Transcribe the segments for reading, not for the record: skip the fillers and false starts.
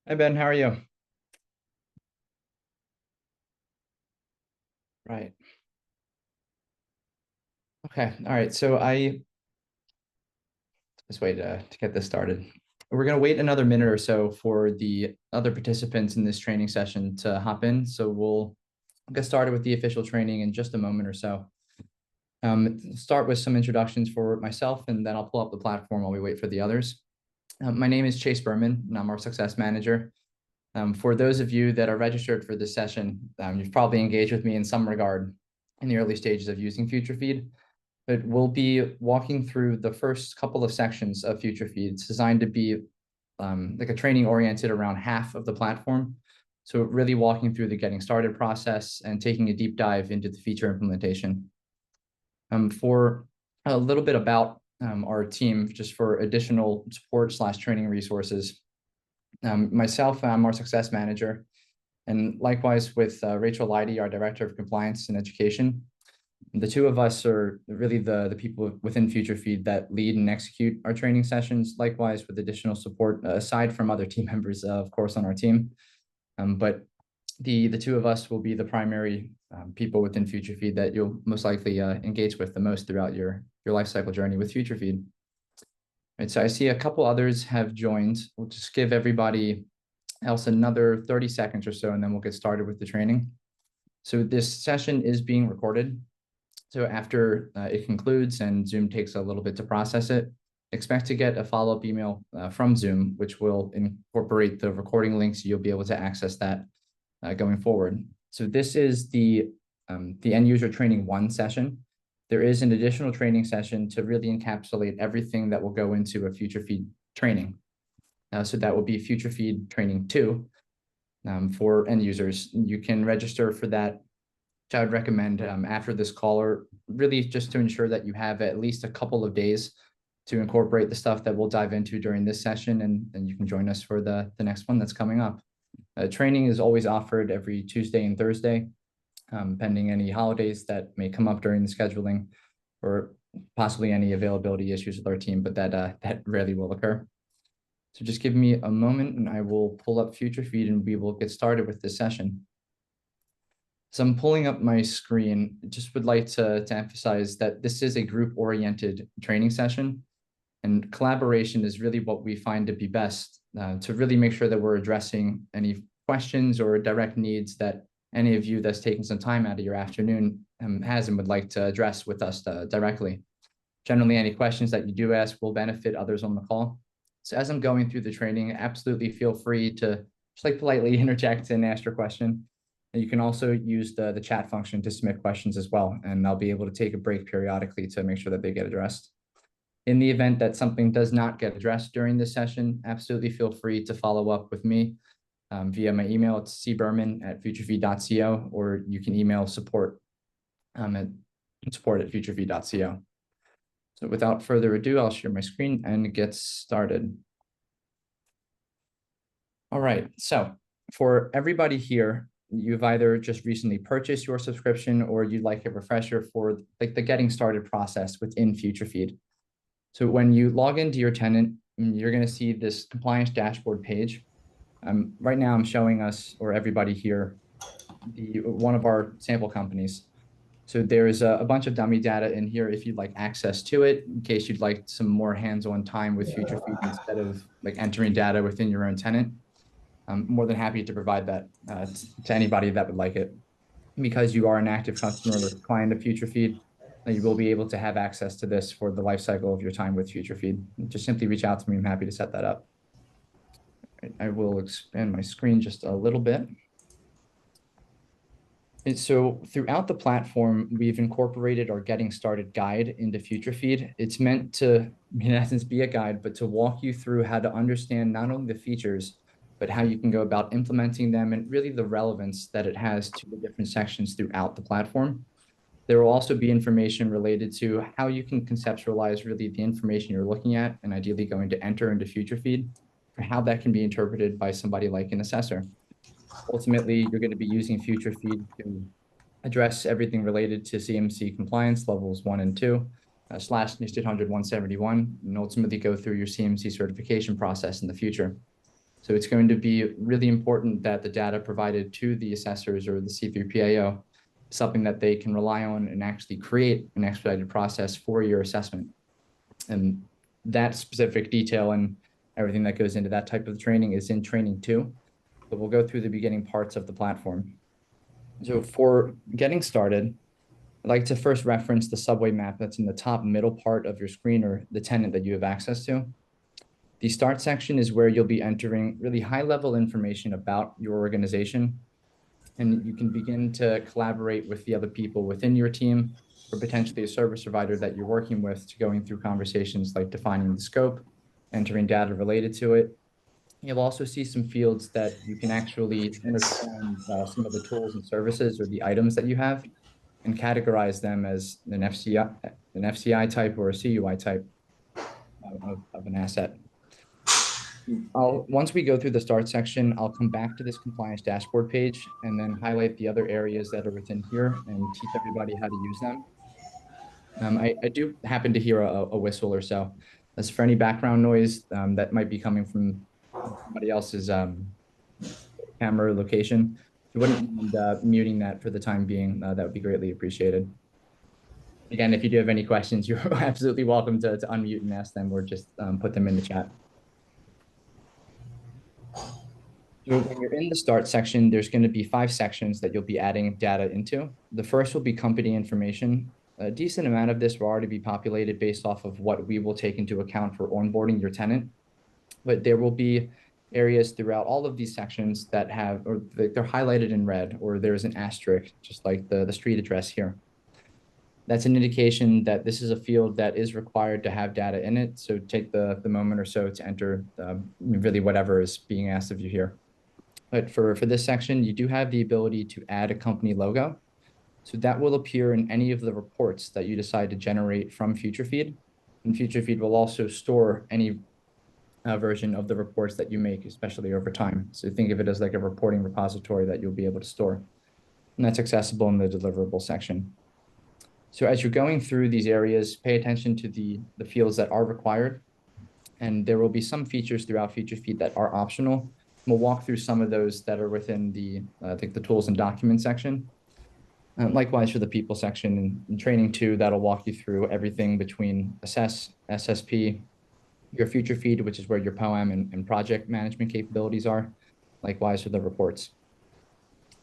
Hi Ben, how are you? Right. Okay. All right. This way to get this started. We're gonna wait another minute or so for the other participants in this training session to hop in. So we'll get started with the official training in just a moment or so. Start with some introductions for myself, and then I'll pull up the platform while we wait for the others. My name is Chase Berman, and I'm our success manager. For those of you that are registered for this session, you've probably engaged with me in some regard in the early stages of using FutureFeed. But we'll be walking through the first couple of sections of FutureFeed. It's designed to be like a training oriented around half of the platform. So really walking through the getting started process and taking a deep dive into the feature implementation. For a little bit about our team, just for additional support/training resources. Myself, I'm our success manager, and likewise with Rachel Leidy, our director of compliance and education. The two of us are really the people within FutureFeed that lead and execute our training sessions, likewise with additional support aside from other team members, of course, on our team. But the two of us will be the primary people within FutureFeed that you'll most likely engage with the most throughout your lifecycle journey with FutureFeed. Right, so I see a couple others have joined. We'll just give everybody else another 30 seconds or so, and then we'll get started with the training. So this session is being recorded. So after it concludes and Zoom takes a little bit to process it, expect to get a follow-up email from Zoom, which will incorporate the recording link, so you'll be able to access that going forward. So this is the end user training 1 session. There is an additional training session to really encapsulate everything that will go into a FutureFeed training. So that will be FutureFeed training 2 for end users. You can register for that, which I would recommend after this call, or really just to ensure that you have at least a couple of days to incorporate the stuff that we'll dive into during this session, and then you can join us for the next one that's coming up. Training is always offered every Tuesday and Thursday, pending any holidays that may come up during the scheduling, or possibly any availability issues with our team, but that rarely will occur. So just give me a moment and I will pull up FutureFeed and we will get started with this session. So I'm pulling up my screen. Just would like to emphasize that this is a group-oriented training session, and collaboration is really what we find to be best to really make sure that we're addressing any questions or direct needs that any of you that's taking some time out of your afternoon has and would like to address with us directly. Generally, any questions that you do ask will benefit others on the call. So as I'm going through the training, absolutely feel free to just like politely interject and ask your question. And you can also use the chat function to submit questions as well, and I'll be able to take a break periodically to make sure that they get addressed. In the event that something does not get addressed during this session, absolutely feel free to follow up with me via my email. It's cberman@futurefeed.co, or you can email support at futurefeed.co. So without further ado, I'll share my screen and get started. All right, so for everybody here, you've either just recently purchased your subscription or you'd like a refresher for like the getting started process within FutureFeed. So when you log into your tenant, you're going to see this compliance dashboard page. Right now I'm showing us, or everybody here, one of our sample companies. So there's a bunch of dummy data in here if you'd like access to it, in case you'd like some more hands-on time with FutureFeed instead of like entering data within your own tenant. I'm more than happy to provide that to anybody that would like it. Because you are an active customer or client of FutureFeed, you will be able to have access to this for the life cycle of your time with FutureFeed. Just simply reach out to me. I'm happy to set that up. I will expand my screen just a little bit. And so throughout the platform, we've incorporated our getting started guide into FutureFeed. It's meant to, in essence, be a guide, but to walk you through how to understand not only the features, but how you can go about implementing them and really the relevance that it has to the different sections throughout the platform. There will also be information related to how you can conceptualize really the information you're looking at and ideally going to enter into FutureFeed, for how that can be interpreted by somebody like an assessor. Ultimately, you're going to be using FutureFeed to address everything related to CMMC compliance levels 1 and 2, slash NIST 800-171, and ultimately go through your CMMC certification process in the future. So it's going to be really important that the data provided to the assessors or the C3PAO is something that they can rely on and actually create an expedited process for your assessment. And that specific detail and everything that goes into that type of training is in training 2. But we'll go through the beginning parts of the platform. So for getting started, I'd like to first reference the subway map that's in the top middle part of your screen, or the tenant that you have access to. The start section is where you'll be entering really high-level information about your organization, and you can begin to collaborate with the other people within your team, or potentially a service provider that you're working with, to going through conversations like defining the scope, entering data related to it. You'll also see some fields that you can actually understand some of the tools and services or the items that you have, and categorize them as an FCI type or a CUI type of an asset. Once we go through the start section, I'll come back to this compliance dashboard page and then highlight the other areas that are within here and teach everybody how to use them. I do happen to hear a whistle or so. As for any background noise that might be coming from somebody else's camera location, if you wouldn't mind muting that for the time being, that would be greatly appreciated. Again, if you do have any questions, you're absolutely welcome to unmute and ask them, or just put them in the chat. So when you're in the start section, there's going to be 5 sections that you'll be adding data into. The first will be company information. A decent amount of this will already be populated based off of what we will take into account for onboarding your tenant. But there will be areas throughout all of these sections that have, or they're highlighted in red, or there's an asterisk, just like the street address here. That's an indication that this is a field that is required to have data in it. So take the moment or so to enter really whatever is being asked of you here. But for this section, you do have the ability to add a company logo. So that will appear in any of the reports that you decide to generate from FutureFeed. And FutureFeed will also store any version of the reports that you make, especially over time. So think of it as like a reporting repository that you'll be able to store. And that's accessible in the deliverable section. So as you're going through these areas, pay attention to the fields that are required. And there will be some features throughout FutureFeed that are optional. We'll walk through some of those that are within the, I think, the tools and documents section. Likewise for the people section in training 2, that'll walk you through everything between assess, SSP, your FutureFeed, which is where your POAM and project management capabilities are. Likewise for the reports.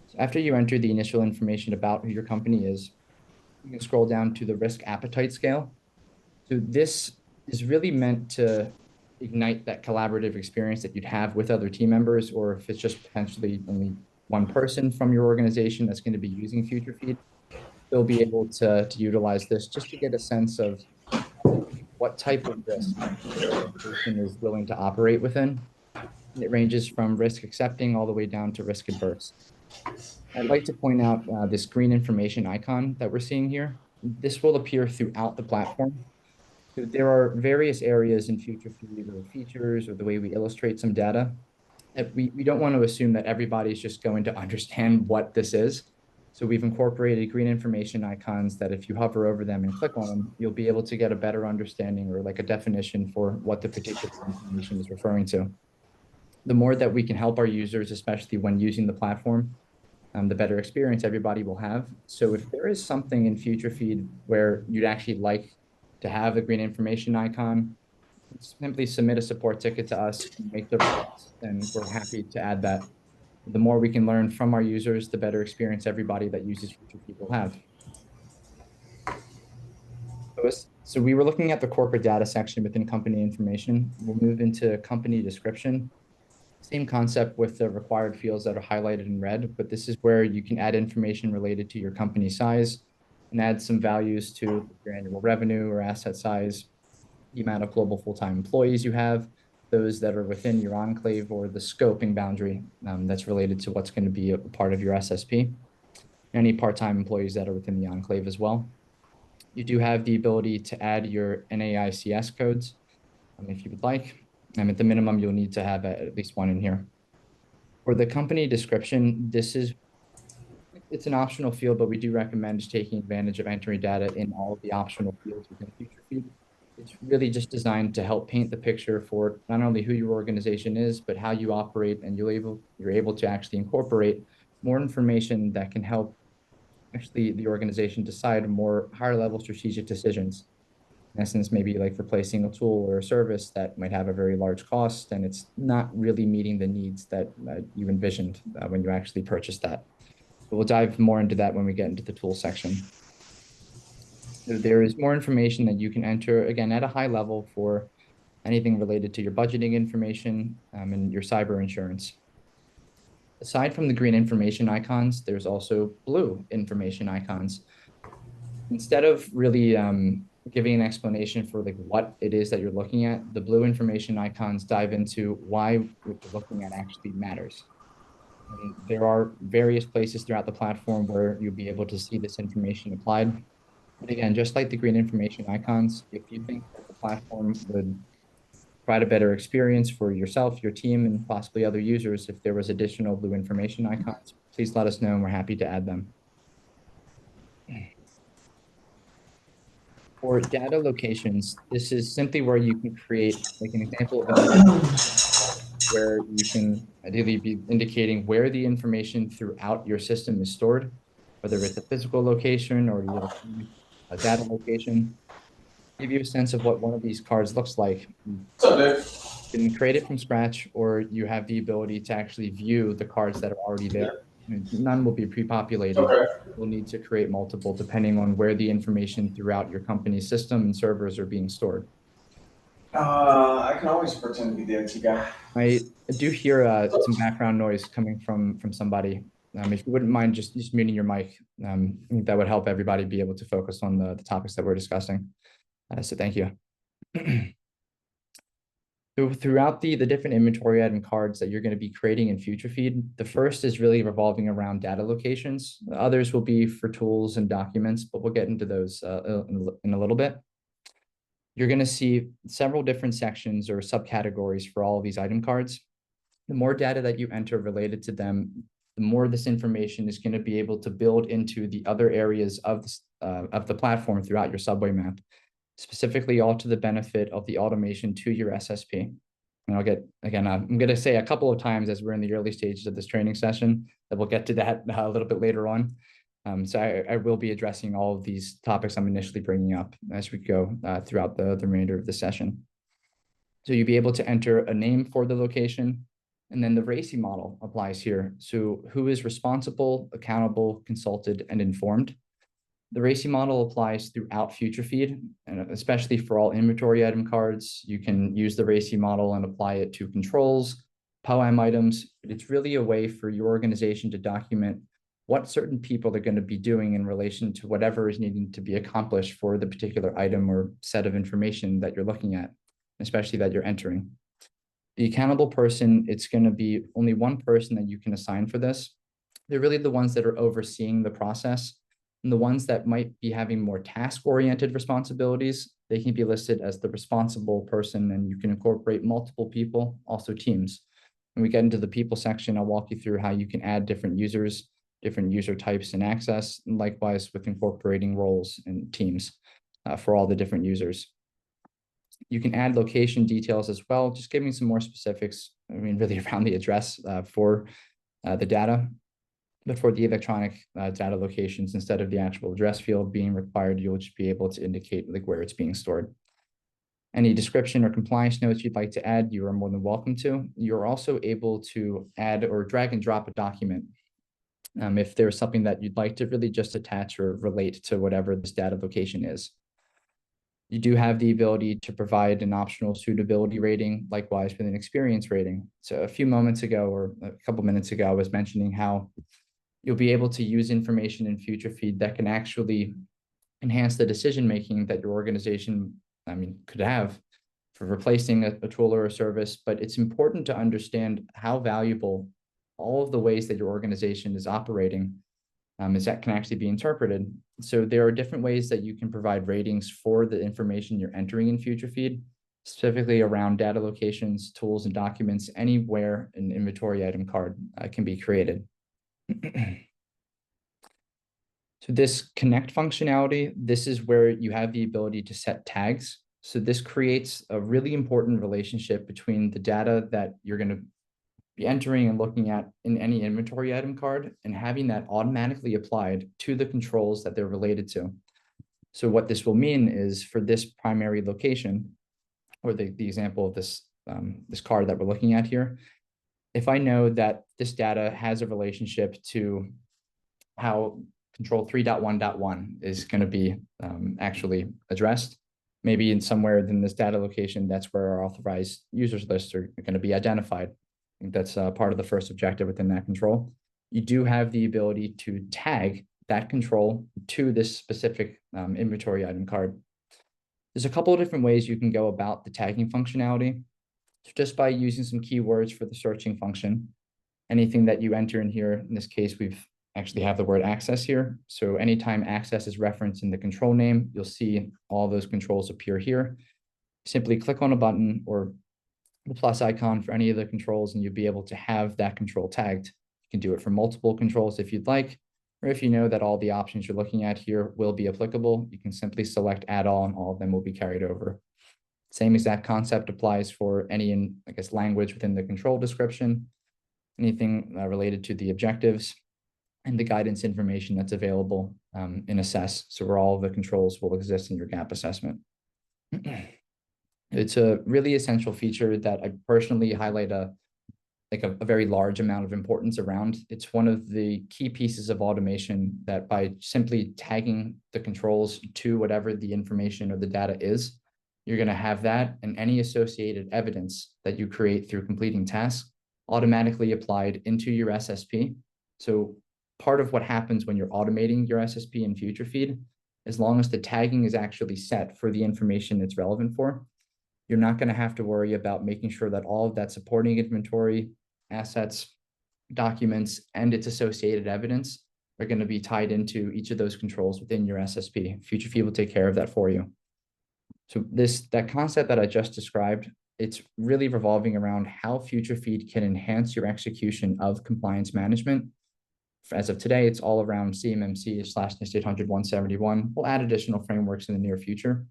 So after you enter the initial information about who your company is, you can scroll down to the risk appetite scale. So this is really meant to ignite that collaborative experience that you'd have with other team members, or if it's just potentially only one person from your organization that's going to be using FutureFeed, they'll be able to utilize this just to get a sense of what type of risk the person is willing to operate within. And it ranges from risk accepting all the way down to risk adverse. I'd like to point out this green information icon that we're seeing here. This will appear throughout the platform. So there are various areas in FutureFeed or features or the way we illustrate some data that we don't want to assume that everybody's just going to understand what this is. So we've incorporated green information icons that if you hover over them and click on them, you'll be able to get a better understanding or like a definition for what the particular information is referring to. The more that we can help our users, especially when using the platform, the better experience everybody will have. So if there is something in FutureFeed where you'd actually like to have a green information icon, simply submit a support ticket to us, make the request, and we're happy to add that. The more we can learn from our users, the better experience everybody that uses FutureFeed will have. So we were looking at the corporate data section within company information. We'll move into company description. Same concept with the required fields that are highlighted in red, but this is where you can add information related to your company size and add some values to your annual revenue or asset size, the amount of global full-time employees you have, those that are within your enclave, or the scoping boundary that's related to what's going to be a part of your SSP, any part-time employees that are within the enclave as well. You do have the ability to add your NAICS codes if you would like. At the minimum, you'll need to have at least one in here. For the company description, it's an optional field, but we do recommend taking advantage of entering data in all of the optional fields within FutureFeed. It's really just designed to help paint the picture for not only who your organization is, but how you operate, and you're able to actually incorporate more information that can help actually the organization decide more higher level strategic decisions. In essence, maybe like replacing a tool or a service that might have a very large cost and it's not really meeting the needs that you envisioned when you actually purchased that. But we'll dive more into that when we get into the tool section. There is more information that you can enter, again, at a high level for anything related to your budgeting information and your cyber insurance. Aside from the green information icons, there's also blue information icons. Instead of really giving an explanation for like what it is that you're looking at, the blue information icons dive into why what you're looking at actually matters. And there are various places throughout the platform where you'll be able to see this information applied. But again, just like the green information icons, if you think that the platform would provide a better experience for yourself, your team, and possibly other users, if there was additional blue information icons, please let us know and we're happy to add them. For data locations, this is simply where you can create like an example of an item where you can ideally be indicating where the information throughout your system is stored, whether it's a physical location or a data location. Give you a sense of what one of these cards looks like. You What's up, Dave? can create it from scratch, or you have the ability to actually view the cards that are already there. None will be pre-populated. Okay. You'll need to create multiple depending on where the information throughout your company's system and servers are being stored. I can always pretend to be the IT guy. I do hear some background noise coming from somebody. If you wouldn't mind just muting your mic, I think that would help everybody be able to focus on the topics that we're discussing. So thank you. So throughout the different inventory item cards that you're going to be creating in FutureFeed, the first is really revolving around data locations. The others will be for tools and documents, but we'll get into those in a little bit. You're going to see several different sections or subcategories for all of these item cards. The more data that you enter related to them, the more this information is going to be able to build into the other areas of the platform throughout your subway map, specifically all to the benefit of the automation to your SSP. And I'll get, again, I'm going to say a couple of times as we're in the early stages of this training session that we'll get to that a little bit later on. So I will be addressing all of these topics I'm initially bringing up as we go throughout the remainder of the session. So you'll be able to enter a name for the location, and then the RACI model applies here. So who is responsible, accountable, consulted, and informed? The RACI model applies throughout FutureFeed, and especially for all inventory item cards. You can use the RACI model and apply it to controls, POAM items. But it's really a way for your organization to document what certain people are going to be doing in relation to whatever is needing to be accomplished for the particular item or set of information that you're looking at, especially that you're entering. The accountable person, it's going to be only one person that you can assign for this. They're really the ones that are overseeing the process. And the ones that might be having more task-oriented responsibilities, they can be listed as the responsible person, and you can incorporate multiple people, also teams. When we get into the people section, I'll walk you through how you can add different users, different user types and access, and likewise with incorporating roles and teams for all the different users. You can add location details as well, just giving some more specifics, I mean, really around the address for the data. But for the electronic data locations, instead of the actual address field being required, you'll just be able to indicate like where it's being stored. Any description or compliance notes you'd like to add, you are more than welcome to. You're also able to add or drag and drop a document if there's something that you'd like to really just attach or relate to whatever this data location is. You do have the ability to provide an optional suitability rating, likewise with an experience rating. So a few moments ago, or a couple minutes ago, I was mentioning how you'll be able to use information in FutureFeed that can actually enhance the decision-making that your organization, could have for replacing a tool or a service. But it's important to understand how valuable all of the ways that your organization is operating is that can actually be interpreted. So there are different ways that you can provide ratings for the information you're entering in FutureFeed, specifically around data locations, tools, and documents. Anywhere an inventory item card can be created. So this connect functionality, this is where you have the ability to set tags. So this creates a really important relationship between the data that you're going to be entering and looking at in any inventory item card and having that automatically applied to the controls that they're related to. So what this will mean is for this primary location, or the example of this card that we're looking at here, if I know that this data has a relationship to how control 3.1.1 is going to be actually addressed, maybe in somewhere in this data location, that's where our authorized users lists are going to be identified. I think that's part of the first objective within that control. You do have the ability to tag that control to this specific inventory item card. There's a couple of different ways you can go about the tagging functionality. So just by using some keywords for the searching function, anything that you enter in here, in this case, we've actually have the word access here. So anytime access is referenced in the control name, you'll see all those controls appear here. Simply click on a button or the plus icon for any of the controls, and you'll be able to have that control tagged. You can do it for multiple controls if you'd like, or if you know that all the options you're looking at here will be applicable, you can simply select add all and all of them will be carried over. Same exact concept applies for any, I guess, language within the control description, anything related to the objectives, and the guidance information that's available in assess. So where all of the controls will exist in your gap assessment. It's a really essential feature that I personally highlight a very large amount of importance around. It's one of the key pieces of automation that by simply tagging the controls to whatever the information or the data is, you're going to have that and any associated evidence that you create through completing tasks automatically applied into your SSP. So part of what happens when you're automating your SSP in FutureFeed, as long as the tagging is actually set for the information it's relevant for, you're not going to have to worry about making sure that all of that supporting inventory, assets, documents, and its associated evidence are going to be tied into each of those controls within your SSP. FutureFeed will take care of that for you. So that concept that I just described, it's really revolving around how FutureFeed can enhance your execution of compliance management. As of today, it's all around CMMC / NIST 800-171. We'll add additional frameworks in the near future.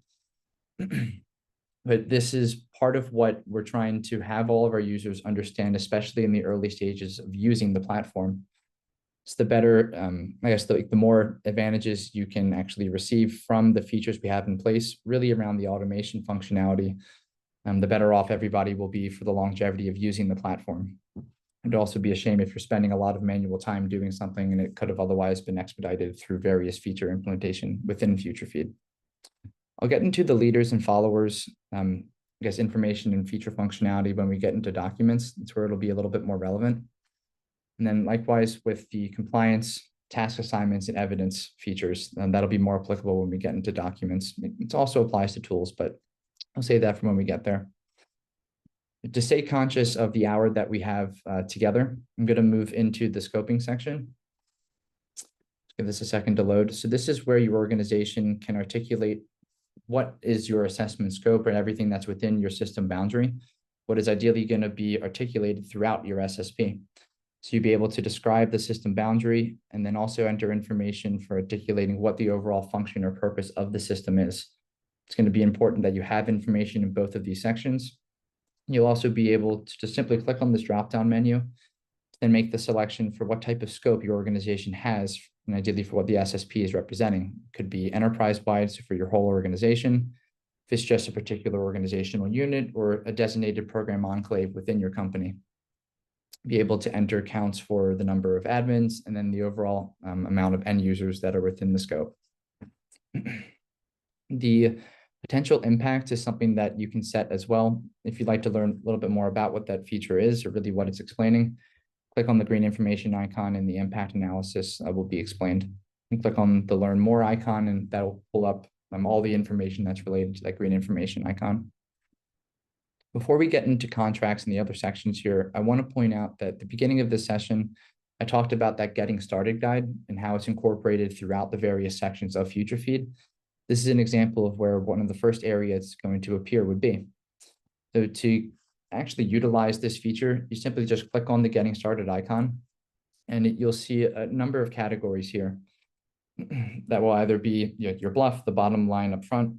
But this is part of what we're trying to have all of our users understand, especially in the early stages of using the platform. It's the better, I guess, the more advantages you can actually receive from the features we have in place, really around the automation functionality, the better off everybody will be for the longevity of using the platform. It'd also be a shame if you're spending a lot of manual time doing something and it could have otherwise been expedited through various feature implementation within FutureFeed. I'll get into the leaders and followers, I guess, information and feature functionality when we get into documents. That's where it'll be a little bit more relevant. And then likewise with the compliance, task assignments, and evidence features, that'll be more applicable when we get into documents. It also applies to tools, but I'll save that for when we get there. To stay conscious of the hour that we have together, I'm going to move into the scoping section. Let's give this a second to load. So this is where your organization can articulate what is your assessment scope and everything that's within your system boundary, what is ideally going to be articulated throughout your SSP. So you'll be able to describe the system boundary and then also enter information for articulating what the overall function or purpose of the system is. It's going to be important that you have information in both of these sections. You'll also be able to just simply click on this drop-down menu and make the selection for what type of scope your organization has, and ideally for what the SSP is representing. It could be enterprise-wide, so for your whole organization, if it's just a particular organizational unit or a designated program enclave within your company. Be able to enter counts for the number of admins and then the overall amount of end users that are within the scope. The potential impact is something that you can set as well. If you'd like to learn a little bit more about what that feature is or really what it's explaining, click on the green information icon and the impact analysis will be explained. And click on the learn more icon and that'll pull up all the information that's related to that green information icon. Before we get into contracts and the other sections here, I want to point out that at the beginning of this session, I talked about that getting started guide and how it's incorporated throughout the various sections of FutureFeed. This is an example of where one of the first areas going to appear would be. So to actually utilize this feature, you simply just click on the getting started icon and you'll see a number of categories here that will either be your bluff, the bottom line up front,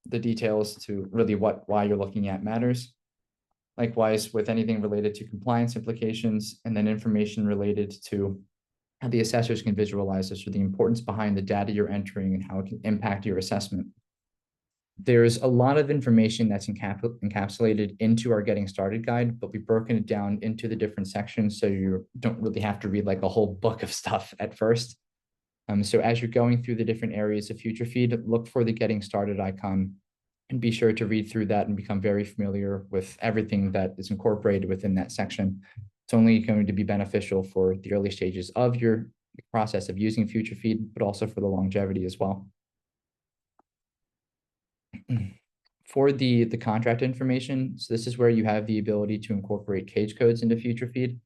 the details to really why you're looking at matters. Likewise, with anything related to compliance implications, and then information related to how the assessors can visualize this, or the importance behind the data you're entering and how it can impact your assessment. There's a lot of information that's encapsulated into our getting started guide, but we've broken it down into the different sections, so you don't really have to read like a whole book of stuff at first. So as you're going through the different areas of FutureFeed, look for the getting started icon and be sure to read through that and become very familiar with everything that is incorporated within that section. It's only going to be beneficial for the early stages of your process of using FutureFeed, but also for the longevity as well. For the contract information, so this is where you have the ability to incorporate cage codes into FutureFeed.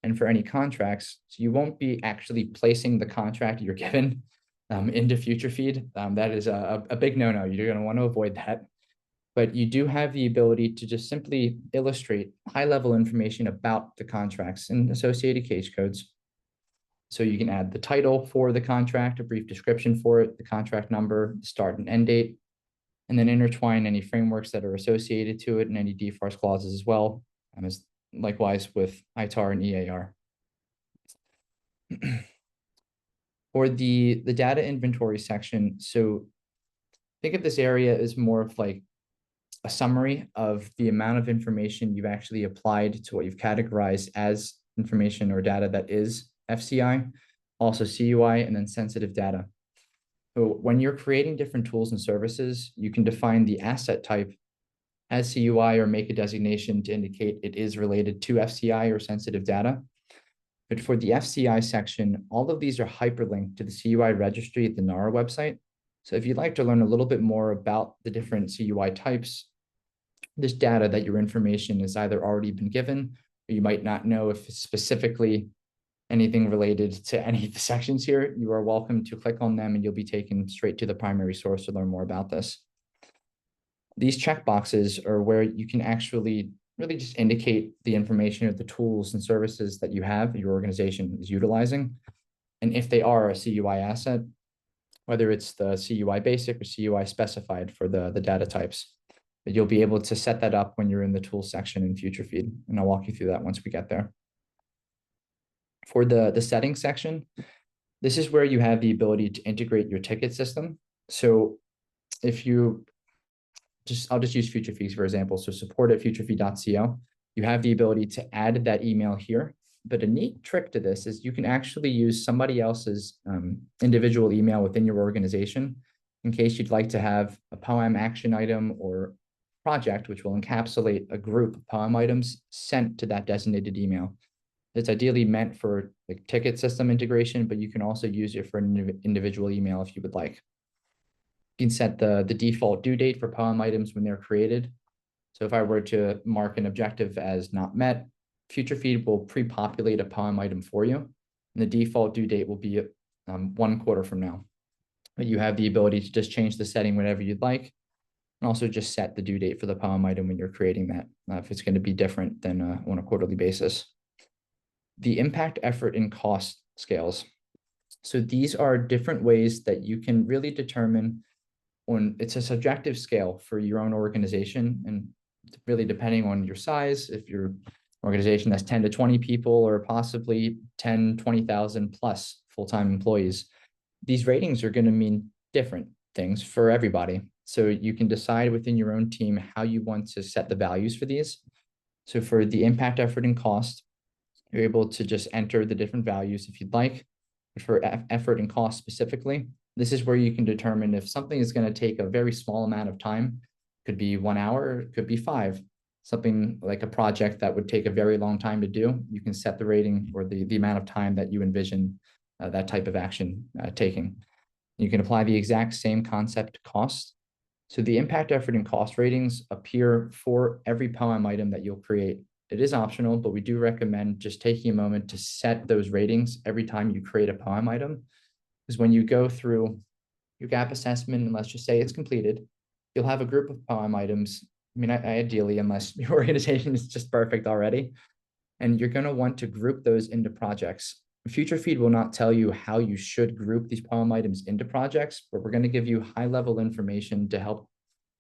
And for any contracts, so you won't be actually placing the contract you're given into FutureFeed. That is a big no-no. You're going to want to avoid that. But you do have the ability to just simply illustrate high-level information about the contracts and associated cage codes. So you can add the title for the contract, a brief description for it, the contract number, start and end date, and then intertwine any frameworks that are associated to it and any DFARS clauses as well, as likewise with ITAR and EAR. For the data inventory section, so think of this area as more of like a summary of the amount of information you've actually applied to what you've categorized as information or data that is FCI, also CUI, and then sensitive data. So when you're creating different tools and services, you can define the asset type as CUI or make a designation to indicate it is related to FCI or sensitive data. But for the FCI section, all of these are hyperlinked to the CUI registry at the NARA website. So if you'd like to learn a little bit more about the different CUI types, this data that your information has either already been given, or you might not know if it's specifically anything related to any of the sections here, you are welcome to click on them and you'll be taken straight to the primary source to learn more about this. These checkboxes are where you can actually really just indicate the information or the tools and services that you have, your organization is utilizing. And if they are a CUI asset, whether it's the CUI basic or CUI specified for the data types. But you'll be able to set that up when you're in the tools section in FutureFeed, and I'll walk you through that once we get there. For the settings section, this is where you have the ability to integrate your ticket system. So if you I'll just use FutureFeed for example. So support at futurefeed.co, you have the ability to add that email here. But a neat trick to this is you can actually use somebody else's individual email within your organization in case you'd like to have a POAM action item or project, which will encapsulate a group of POAM items sent to that designated email. It's ideally meant for like ticket system integration, but you can also use it for an individual email if you would like. You can set the default due date for POAM items when they're created. So if I were to mark an objective as not met, FutureFeed will pre-populate a POAM item for you, and the default due date will be 1 quarter from now. But you have the ability to just change the setting whenever you'd like, and also just set the due date for the POAM item when you're creating that, if it's going to be different than on a quarterly basis. The impact, effort, and cost scales. So these are different ways that you can really determine when it's a subjective scale for your own organization, and really depending on your size, if your organization has 10 to 20 people or possibly 10, 20,000 plus full-time employees, these ratings are going to mean different things for everybody. So you can decide within your own team how you want to set the values for these. So for the impact, effort, and cost, you're able to just enter the different values if you'd like. But for effort and cost specifically, this is where you can determine if something is going to take a very small amount of time, could be 1 hour, it could be 5. Something like a project that would take a very long time to do, you can set the rating or the amount of time that you envision that type of action taking. You can apply the exact same concept to cost. So the impact, effort, and cost ratings appear for every POAM item that you'll create. It is optional, but we do recommend just taking a moment to set those ratings every time you create a POAM item. Because when you go through your gap assessment, and let's just say it's completed, you'll have a group of POAM items. I mean, ideally, unless your organization is just perfect already, and you're going to want to group those into projects. FutureFeed will not tell you how you should group these POAM items into projects, but we're going to give you high-level information to help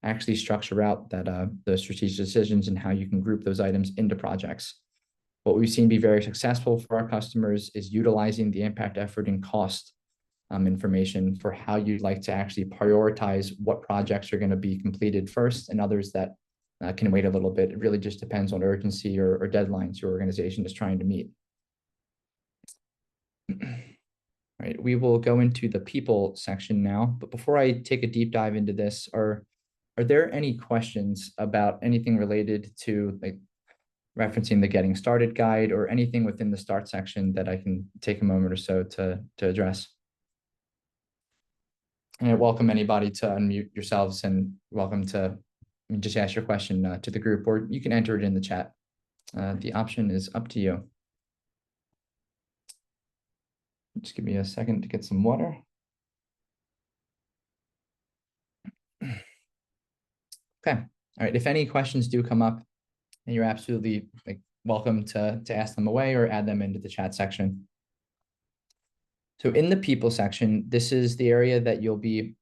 actually structure out that the strategic decisions and how you can group those items into projects. What we've seen be very successful for our customers is utilizing the impact, effort, and cost information for how you'd like to actually prioritize what projects are going to be completed first and others that can wait a little bit. It really just depends on urgency or deadlines your organization is trying to meet. Right, we will go into the people section now, but before I take a deep dive into this, are there any questions about anything related to like referencing the getting started guide or anything within the start section that I can take a moment or so to address? And I welcome anybody to unmute yourselves and welcome to just ask your question to the group, or you can enter it in the chat. The option is up to you. Just give me a second to get some water. Okay. All right. If any questions do come up, and you're absolutely welcome to ask them away or add them into the chat section. So in the people section, this is the area that you'll be,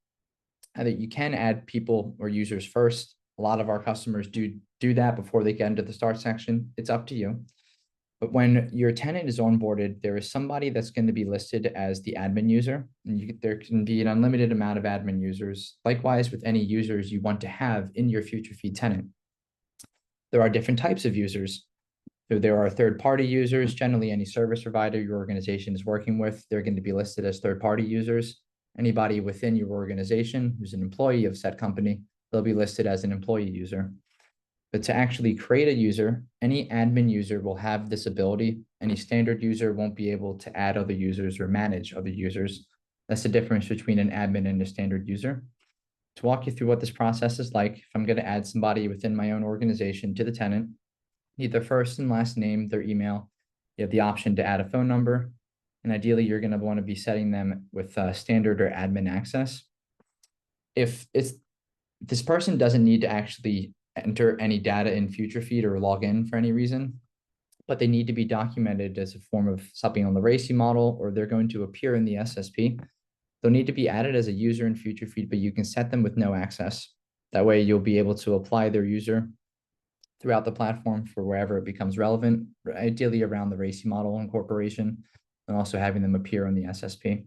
that you can add people or users first. A lot of our customers do that before they get into the start section. It's up to you. But when your tenant is onboarded, there is somebody that's going to be listed as the admin user. And there can be an unlimited amount of admin users. Likewise, with any users you want to have in your FutureFeed tenant. There are different types of users. So there are third-party users. Generally, any service provider your organization is working with, they're going to be listed as third-party users. Anybody within your organization who's an employee of said company, they'll be listed as an employee user. But to actually create a user, any admin user will have this ability. Any standard user won't be able to add other users or manage other users. That's the difference between an admin and a standard user. To walk you through what this process is like, if I'm going to add somebody within my own organization to the tenant, need their first and last name, their email. You have the option to add a phone number. And ideally, you're going to want to be setting them with standard or admin access. If this person doesn't need to actually enter any data in FutureFeed or log in for any reason, but they need to be documented as a form of something on the RACI model, or they're going to appear in the SSP. They'll need to be added as a user in FutureFeed, but you can set them with no access. That way you'll be able to apply their user throughout the platform for wherever it becomes relevant, ideally around the RACI model incorporation, and also having them appear on the SSP.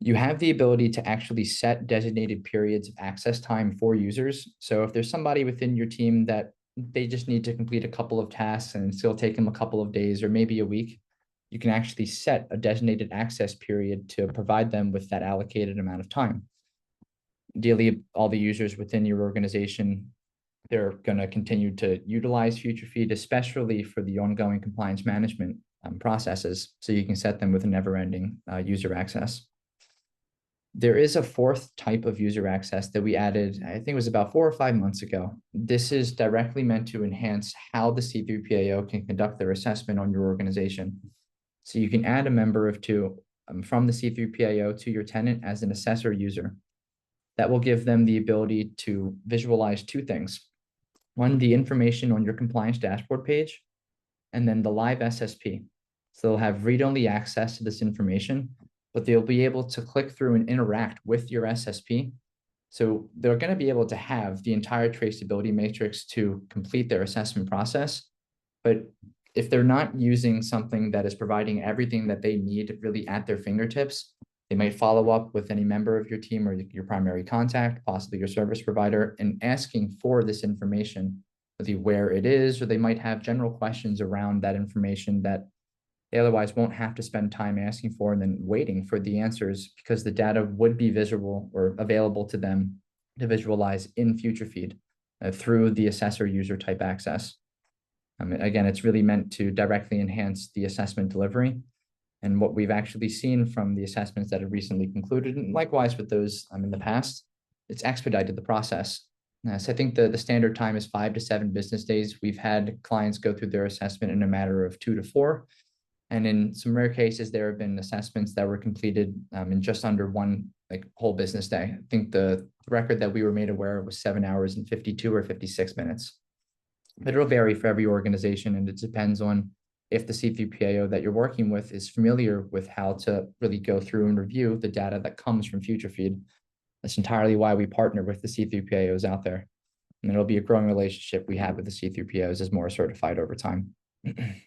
You have the ability to actually set designated periods of access time for users. So if there's somebody within your team that they just need to complete a couple of tasks and it's still take them a couple of days or maybe a week, you can actually set a designated access period to provide them with that allocated amount of time. Ideally, all the users within your organization, they're going to continue to utilize FutureFeed, especially for the ongoing compliance management processes. So you can set them with a never-ending user access. There is a fourth type of user access that we added, I think it was about 4 or 5 months ago. This is directly meant to enhance how the C3PAO can conduct their assessment on your organization. So you can add a member of two from the C3PAO to your tenant as an assessor user. That will give them the ability to visualize two things. One, the information on your compliance dashboard page, and then the live SSP. So they'll have read-only access to this information, but they'll be able to click through and interact with your SSP. So they're going to be able to have the entire traceability matrix to complete their assessment process. But if they're not using something that is providing everything that they need really at their fingertips, they might follow up with any member of your team or your primary contact, possibly your service provider, and asking for this information, where it is, or they might have general questions around that information that they otherwise won't have to spend time asking for and then waiting for the answers, because the data would be visible or available to them to visualize in FutureFeed through the assessor user type access. Again, it's really meant to directly enhance the assessment delivery. And what we've actually seen from the assessments that have recently concluded, and likewise with those in the past, it's expedited the process. So I think the standard time is 5 to 7 business days. We've had clients go through their assessment in a matter of 2 to 4. And in some rare cases, there have been assessments that were completed in just under one whole business day. I think the record that we were made aware of was 7 hours and 52 or 56 minutes. But it'll vary for every organization, and it depends on if the C3PAO that you're working with is familiar with how to really go through and review the data that comes from FutureFeed. That's entirely why we partner with the C3PAOs out there. And it'll be a growing relationship we have with the C3PAOs as more certified over time. And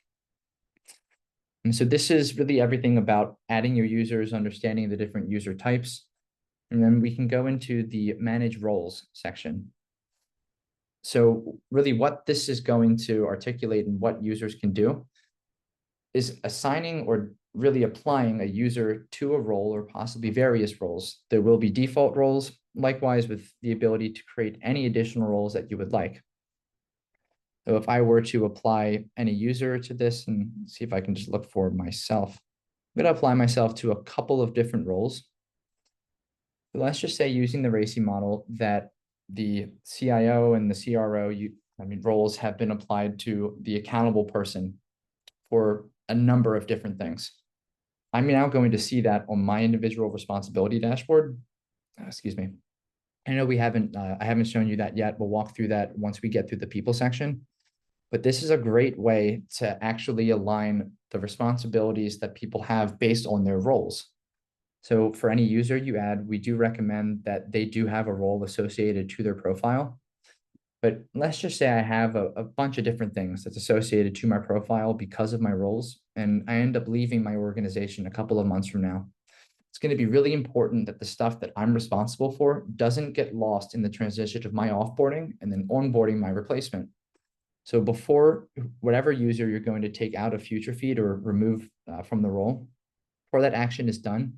so this is really everything about adding your users, understanding the different user types. And then we can go into the manage roles section. So really what this is going to articulate and what users can do is assigning or really applying a user to a role or possibly various roles. There will be default roles, likewise with the ability to create any additional roles that you would like. So if I were to apply any user to this and see if I can just look for myself, I'm going to apply myself to a couple of different roles. But let's just say using the RACI model that the CIO and the CRO roles have been applied to the accountable person for a number of different things. I'm now going to see that on my individual responsibility dashboard. Excuse me. I know I haven't shown you that yet. We'll walk through that once we get through the people section. But this is a great way to actually align the responsibilities that people have based on their roles. So for any user you add, we do recommend that they do have a role associated to their profile. But let's just say I have a bunch of different things that's associated to my profile because of my roles, and I end up leaving my organization a couple of months from now. It's going to be really important that the stuff that I'm responsible for doesn't get lost in the transition of my offboarding and then onboarding my replacement. So before whatever user you're going to take out of FutureFeed or remove from the role, before that action is done,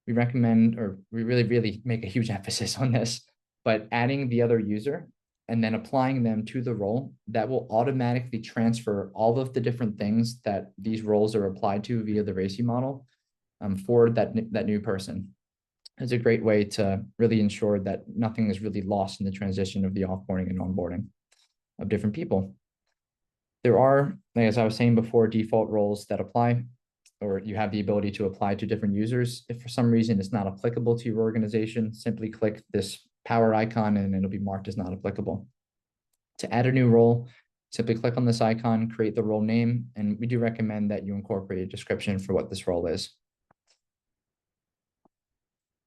we recommend, or we really make a huge emphasis on this, but adding the other user and then applying them to the role that will automatically transfer all of the different things that these roles are applied to via the RACI model for that new person. It's a great way to really ensure that nothing is really lost in the transition of the offboarding and onboarding of different people. There are, as I was saying before, default roles that apply, or you have the ability to apply to different users. If for some reason it's not applicable to your organization, simply click this power icon and it'll be marked as not applicable. To add a new role, simply click on this icon, create the role name, and we do recommend that you incorporate a description for what this role is.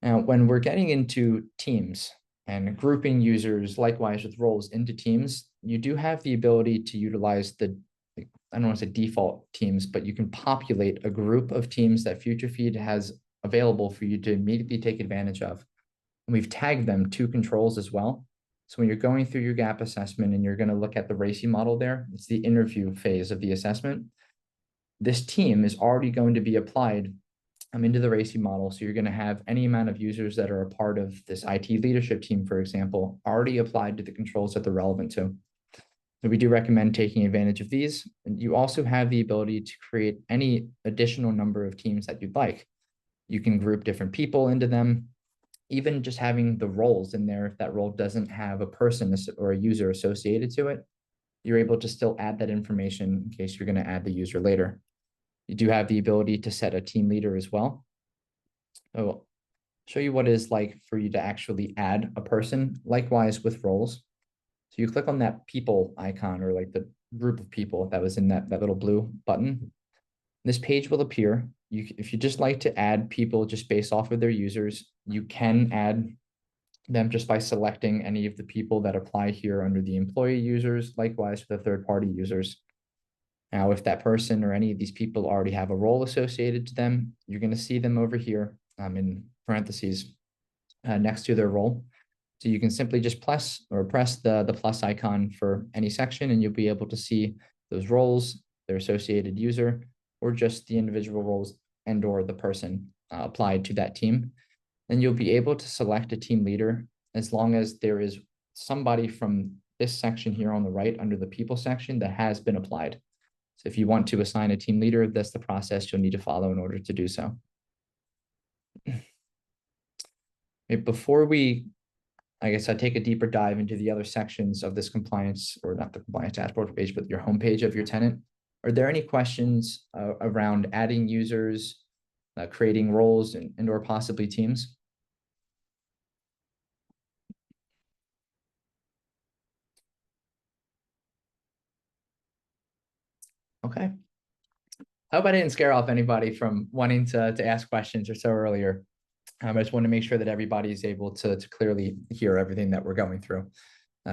Now, when we're getting into teams and grouping users likewise with roles into teams, you do have the ability to utilize I don't want to say default teams, but you can populate a group of teams that FutureFeed has available for you to immediately take advantage of. And we've tagged them to controls as well. So when you're going through your gap assessment and you're going to look at the RACI model there, it's the interview phase of the assessment. This team is already going to be applied into the RACI model. So you're going to have any amount of users that are a part of this IT leadership team, for example, already applied to the controls that they're relevant to. So we do recommend taking advantage of these. And you also have the ability to create any additional number of teams that you'd like. You can group different people into them, even just having the roles in there. If that role doesn't have a person or a user associated to it, you're able to still add that information in case you're going to add the user later. You do have the ability to set a team leader as well. I'll show you what it's like for you to actually add a person, likewise with roles. So you click on that people icon or like the group of people that was in that little blue button. This page will appear. If you just like to add people just based off of their users, you can add them just by selecting any of the people that apply here under the employee users, likewise for the third-party users. Now, if that person or any of these people already have a role associated to them, you're going to see them over here in parentheses next to their role. So you can simply just press the plus icon for any section, and you'll be able to see those roles, their associated user, or just the individual roles and or the person applied to that team. Then you'll be able to select a team leader as long as there is somebody from this section here on the right under the people section that has been applied. So if you want to assign a team leader, that's the process you'll need to follow in order to do so. Before we, I guess, I take a deeper dive into the other sections of this compliance, or not the compliance dashboard page, but your homepage of your tenant, are there any questions around adding users, creating roles and or possibly teams? Okay. I hope I didn't scare off anybody from wanting to ask questions or so earlier. I just want to make sure that everybody is able to clearly hear everything that we're going through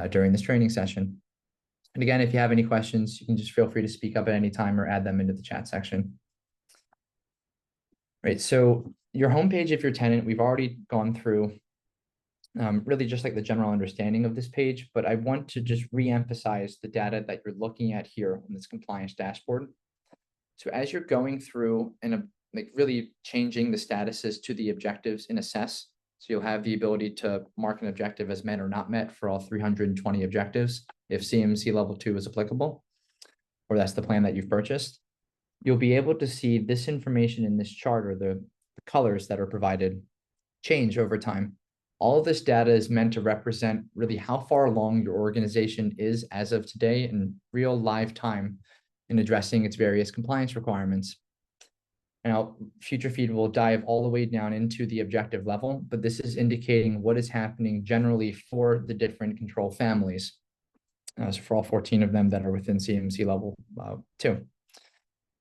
during this training session. And again, if you have any questions, you can just feel free to speak up at any time or add them into the chat section. Right, so your homepage, if you're a tenant, we've already gone through really just like the general understanding of this page, but I want to just re-emphasize the data that you're looking at here on this compliance dashboard. So as you're going through and like really changing the statuses to the objectives in assess, so you'll have the ability to mark an objective as met or not met for all 320 objectives if CMMC level 2 is applicable, or that's the plan that you've purchased. You'll be able to see this information in this chart, or the colors that are provided, change over time. All of this data is meant to represent really how far along your organization is as of today in real live time in addressing its various compliance requirements. Now, FutureFeed will dive all the way down into the objective level, but this is indicating what is happening generally for the different control families. So for all 14 of them that are within CMMC level 2.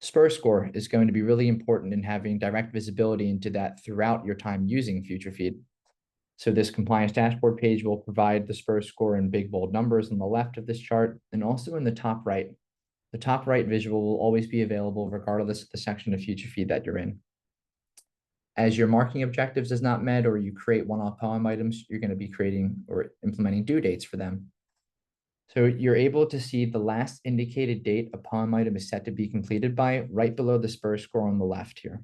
SPUR score is going to be really important in having direct visibility into that throughout your time using FutureFeed. So this compliance dashboard page will provide the SPUR score in big bold numbers on the left of this chart, and also in the top right. The top right visual will always be available regardless of the section of FutureFeed that you're in. As your marking objectives is not met, or you create one-off poem items, you're going to be creating or implementing due dates for them. So you're able to see the last indicated date a poem item is set to be completed by right below the SPUR score on the left here.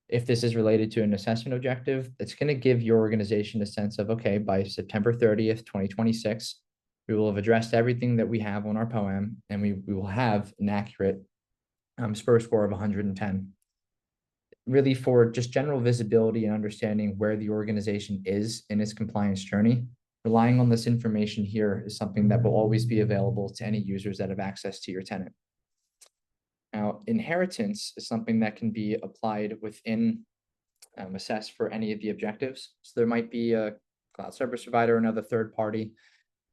If this is related to an assessment objective, it's going to give your organization a sense of, okay, by September 30th, 2026, we will have addressed everything that we have on our poem, and we will have an accurate SPUR score of 110. Really, for just general visibility and understanding where the organization is in its compliance journey, relying on this information here is something that will always be available to any users that have access to your tenant. Now, inheritance is something that can be applied within assess for any of the objectives. So there might be a cloud service provider or another third party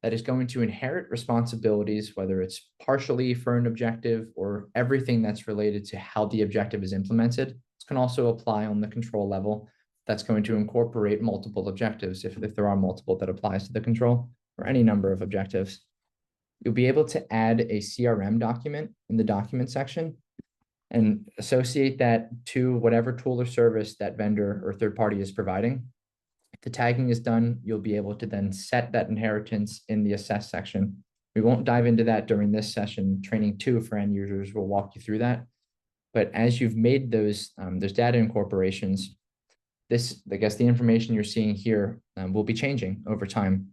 that is going to inherit responsibilities, whether it's partially for an objective or everything that's related to how the objective is implemented. This can also apply on the control level. That's going to incorporate multiple objectives if there are multiple that applies to the control, or any number of objectives. You'll be able to add a CRM document in the document section and associate that to whatever tool or service that vendor or third party is providing. If the tagging is done, you'll be able to then set that inheritance in the assess section. We won't dive into that during this session. Training 2 for end users will walk you through that. But as you've made those data incorporations, I guess the information you're seeing here will be changing over time.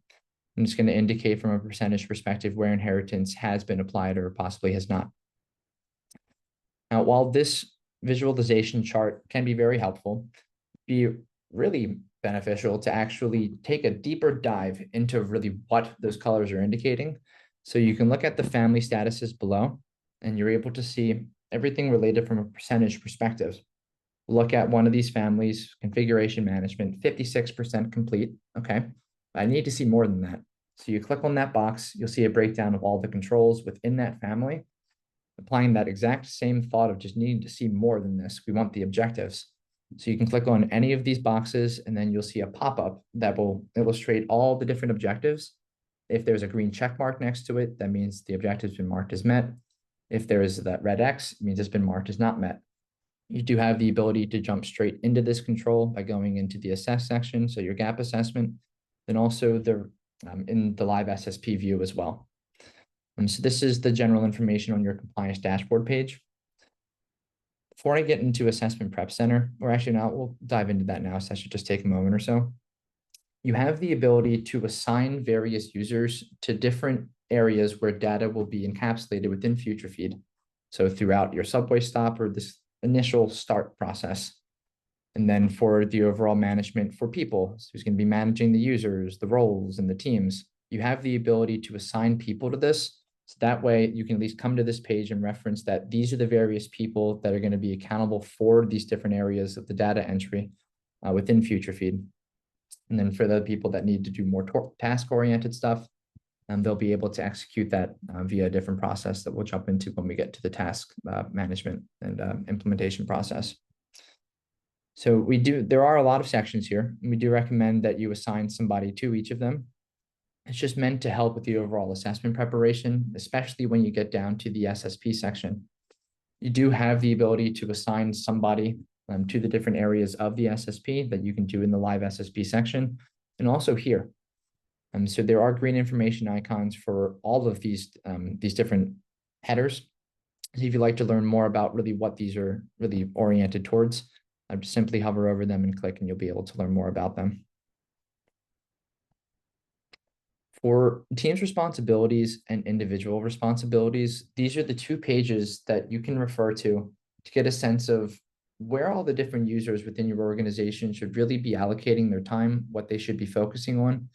I'm just going to indicate from a percentage perspective where inheritance has been applied or possibly has not. Now, while this visualization chart can be very helpful, be really beneficial to actually take a deeper dive into really what those colors are indicating. So you can look at the family statuses below, and you're able to see everything related from a percentage perspective. Look at one of these families, configuration management, 56% complete. Okay, I need to see more than that. So you click on that box, you'll see a breakdown of all the controls within that family. Applying that exact same thought of just needing to see more than this, we want the objectives. So you can click on any of these boxes, and then you'll see a pop-up that will illustrate all the different objectives. If there's a green check mark next to it, that means the objective's been marked as met. If there is that red X, it means it's been marked as not met. You do have the ability to jump straight into this control by going into the assess section, so your gap assessment, then also in the live SSP view as well. So this is the general information on your compliance dashboard page. Before I get into assessment prep center, or actually now we'll dive into that now, so that should just take a moment or so. You have the ability to assign various users to different areas where data will be encapsulated within FutureFeed. So throughout your subway stop or this initial start process. And then for the overall management for people, so who's going to be managing the users, the roles, and the teams, you have the ability to assign people to this. So that way you can at least come to this page and reference that these are the various people that are going to be accountable for these different areas of the data entry within FutureFeed. And then for the people that need to do more task-oriented stuff, they'll be able to execute that via a different process that we'll jump into when we get to the task management and implementation process. So there are a lot of sections here, and we do recommend that you assign somebody to each of them. It's just meant to help with the overall assessment preparation, especially when you get down to the SSP section. You do have the ability to assign somebody to the different areas of the SSP that you can do in the live SSP section, and also here. So there are green information icons for all of these different headers. So if you'd like to learn more about really what these are really oriented towards, I'd simply hover over them and click, and you'll be able to learn more about them. For teams responsibilities and individual responsibilities, these are the two pages that you can refer to get a sense of where all the different users within your organization should really be allocating their time, what they should be focusing on.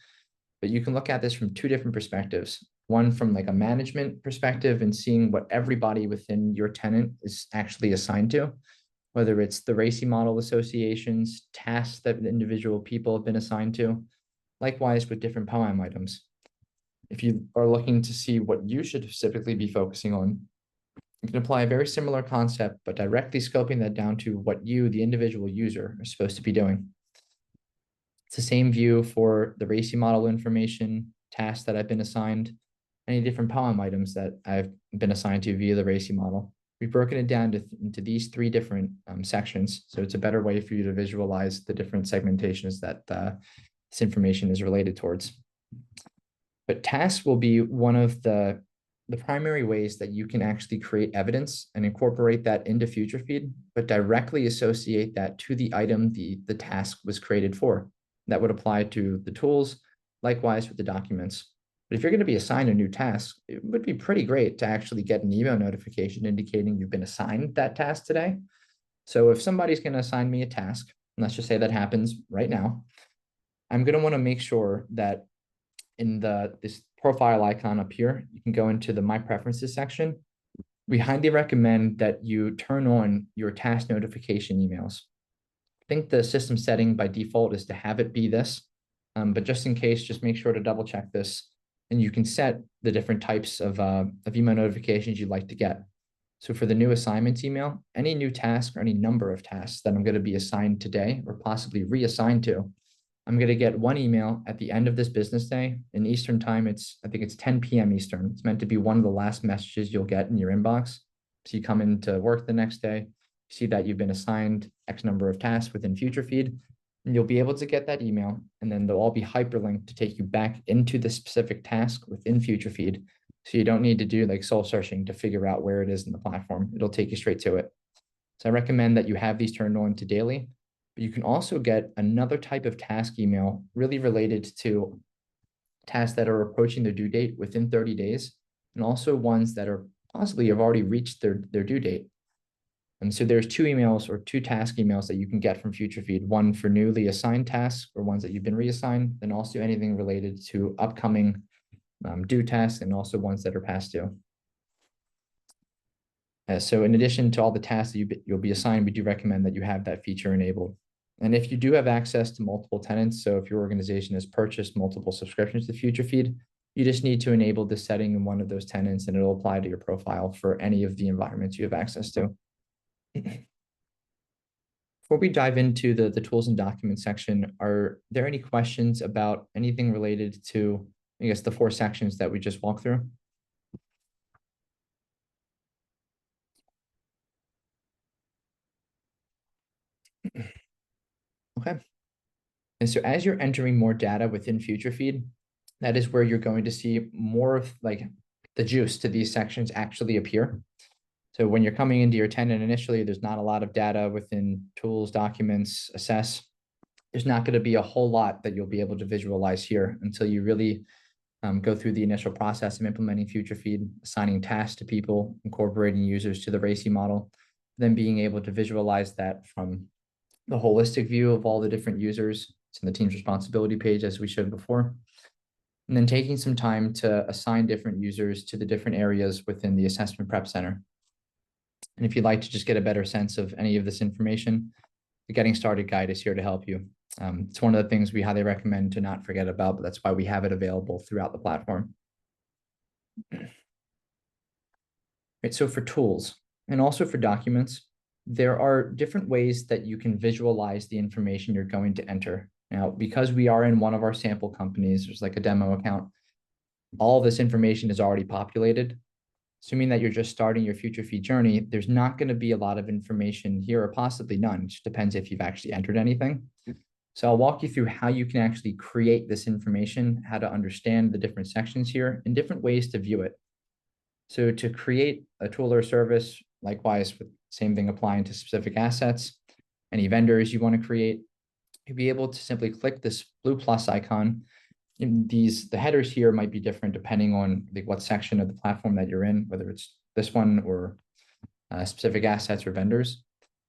But you can look at this from two different perspectives. One from like a management perspective and seeing what everybody within your tenant is actually assigned to, whether it's the RACI model associations, tasks that individual people have been assigned to, likewise with different POAM items. If you are looking to see what you should specifically be focusing on, you can apply a very similar concept, but directly scoping that down to what you, the individual user, are supposed to be doing. It's the same view for the RACI model information, tasks that I've been assigned, any different POAM items that I've been assigned to via the RACI model. We've broken it down into these three different sections, so it's a better way for you to visualize the different segmentations that this information is related towards. But tasks will be one of the primary ways that you can actually create evidence and incorporate that into FutureFeed, but directly associate that to the item the task was created for. That would apply to the tools, likewise with the documents. But if you're going to be assigned a new task, it would be pretty great to actually get an email notification indicating you've been assigned that task today. So if somebody's going to assign me a task, and let's just say that happens right now, I'm going to want to make sure that in this profile icon up here, you can go into the My Preferences section. We highly recommend that you turn on your task notification emails. I think the system setting by default is to have it be this, but just in case, just make sure to double check this, and you can set the different types of email notifications you'd like to get. So for the new assignments email, any new task or any number of tasks that I'm going to be assigned today or possibly reassigned to, I'm going to get one email at the end of this business day. In Eastern time, I think it's 10 p.m. Eastern. It's meant to be one of the last messages you'll get in your inbox. So you come into work the next day, you see that you've been assigned X number of tasks within FutureFeed, and you'll be able to get that email, and then they'll all be hyperlinked to take you back into the specific task within FutureFeed. So you don't need to do like soul searching to figure out where it is in the platform. It'll take you straight to it. So I recommend that you have these turned on to daily. But you can also get another type of task email really related to tasks that are approaching their due date within 30 days, and also ones that are possibly have already reached their due date. And so there's two emails or two task emails that you can get from FutureFeed, one for newly assigned tasks or ones that you've been reassigned, and also anything related to upcoming due tasks and also ones that are past due. So in addition to all the tasks that you'll be assigned, we do recommend that you have that feature enabled. And if you do have access to multiple tenants, so if your organization has purchased multiple subscriptions to FutureFeed, you just need to enable this setting in one of those tenants and it'll apply to your profile for any of the environments you have access to. Before we dive into the tools and documents section, are there any questions about anything related to, I guess, the four sections that we just walked through? Okay. And so as you're entering more data within FutureFeed, that is where you're going to see more of like the juice to these sections actually appear. So when you're coming into your tenant initially, there's not a lot of data within tools, documents, assess. There's not going to be a whole lot that you'll be able to visualize here until you really go through the initial process of implementing FutureFeed, assigning tasks to people, incorporating users to the RACI model, then being able to visualize that from the holistic view of all the different users. It's in the team's responsibility page, as we showed before. And then taking some time to assign different users to the different areas within the assessment prep center. And if you'd like to just get a better sense of any of this information, the Getting Started guide is here to help you. It's one of the things we highly recommend to not forget about, but that's why we have it available throughout the platform. Right, so for tools and also for documents, there are different ways that you can visualize the information you're going to enter. Now, because we are in one of our sample companies, there's like a demo account, all this information is already populated. Assuming that you're just starting your FutureFeed journey, there's not going to be a lot of information here, or possibly none. It just depends if you've actually entered anything. So I'll walk you through how you can actually create this information, how to understand the different sections here, and different ways to view it. So to create a tool or service, likewise, with same thing applying to specific assets, any vendors you want to create, you'll be able to simply click this blue plus icon. The headers here might be different depending on what section of the platform that you're in, whether it's this one or specific assets or vendors.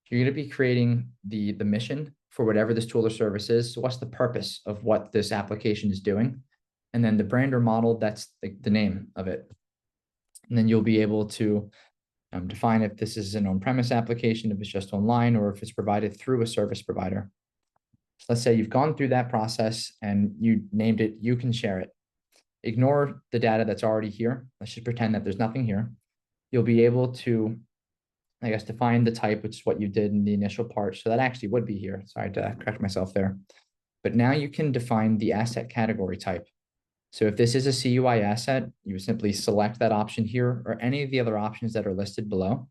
You're going to be creating the mission for whatever this tool or service is. So what's the purpose of what this application is doing? And then the brand or model, that's the name of it. And then you'll be able to define if this is an on-premise application, if it's just online, or if it's provided through a service provider. So let's say you've gone through that process and you named it, you can share it. Ignore the data that's already here. Let's just pretend that there's nothing here. You'll be able to, I guess, define the type, which is what you did in the initial part. So that actually would be here. Sorry to correct myself there. But now you can define the asset category type. So if this is a CUI asset, you simply select that option here or any of the other options that are listed below.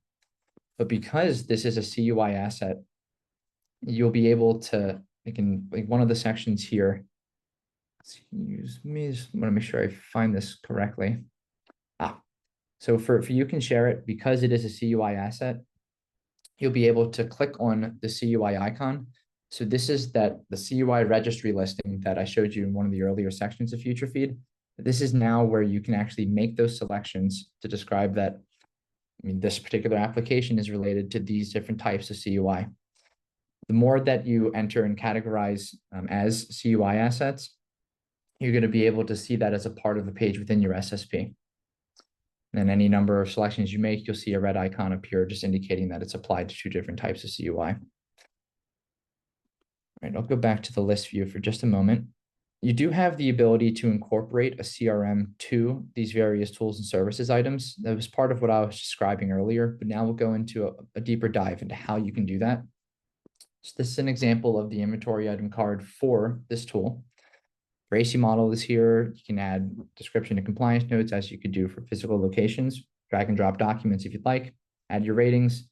But because this is a CUI asset, you'll be able to, like one of the sections here, excuse me, just want to make sure I find this correctly. So for you can share it, because it is a CUI asset, you'll be able to click on the CUI icon. So this is the CUI registry listing that I showed you in one of the earlier sections of FutureFeed. This is now where you can actually make those selections to describe that, this particular application is related to these different types of CUI. The more that you enter and categorize as CUI assets, you're going to be able to see that as a part of the page within your SSP. And then any number of selections you make, you'll see a red icon appear, just indicating that it's applied to two different types of CUI. All right, I'll go back to the list view for just a moment. You do have the ability to incorporate a CRM to these various tools and services items. That was part of what I was describing earlier, but now we'll go into a deeper dive into how you can do that. So this is an example of the inventory item card for this tool. Your AC model is here. You can add description and compliance notes as you could do for physical locations, drag and drop documents if you'd like, add your ratings,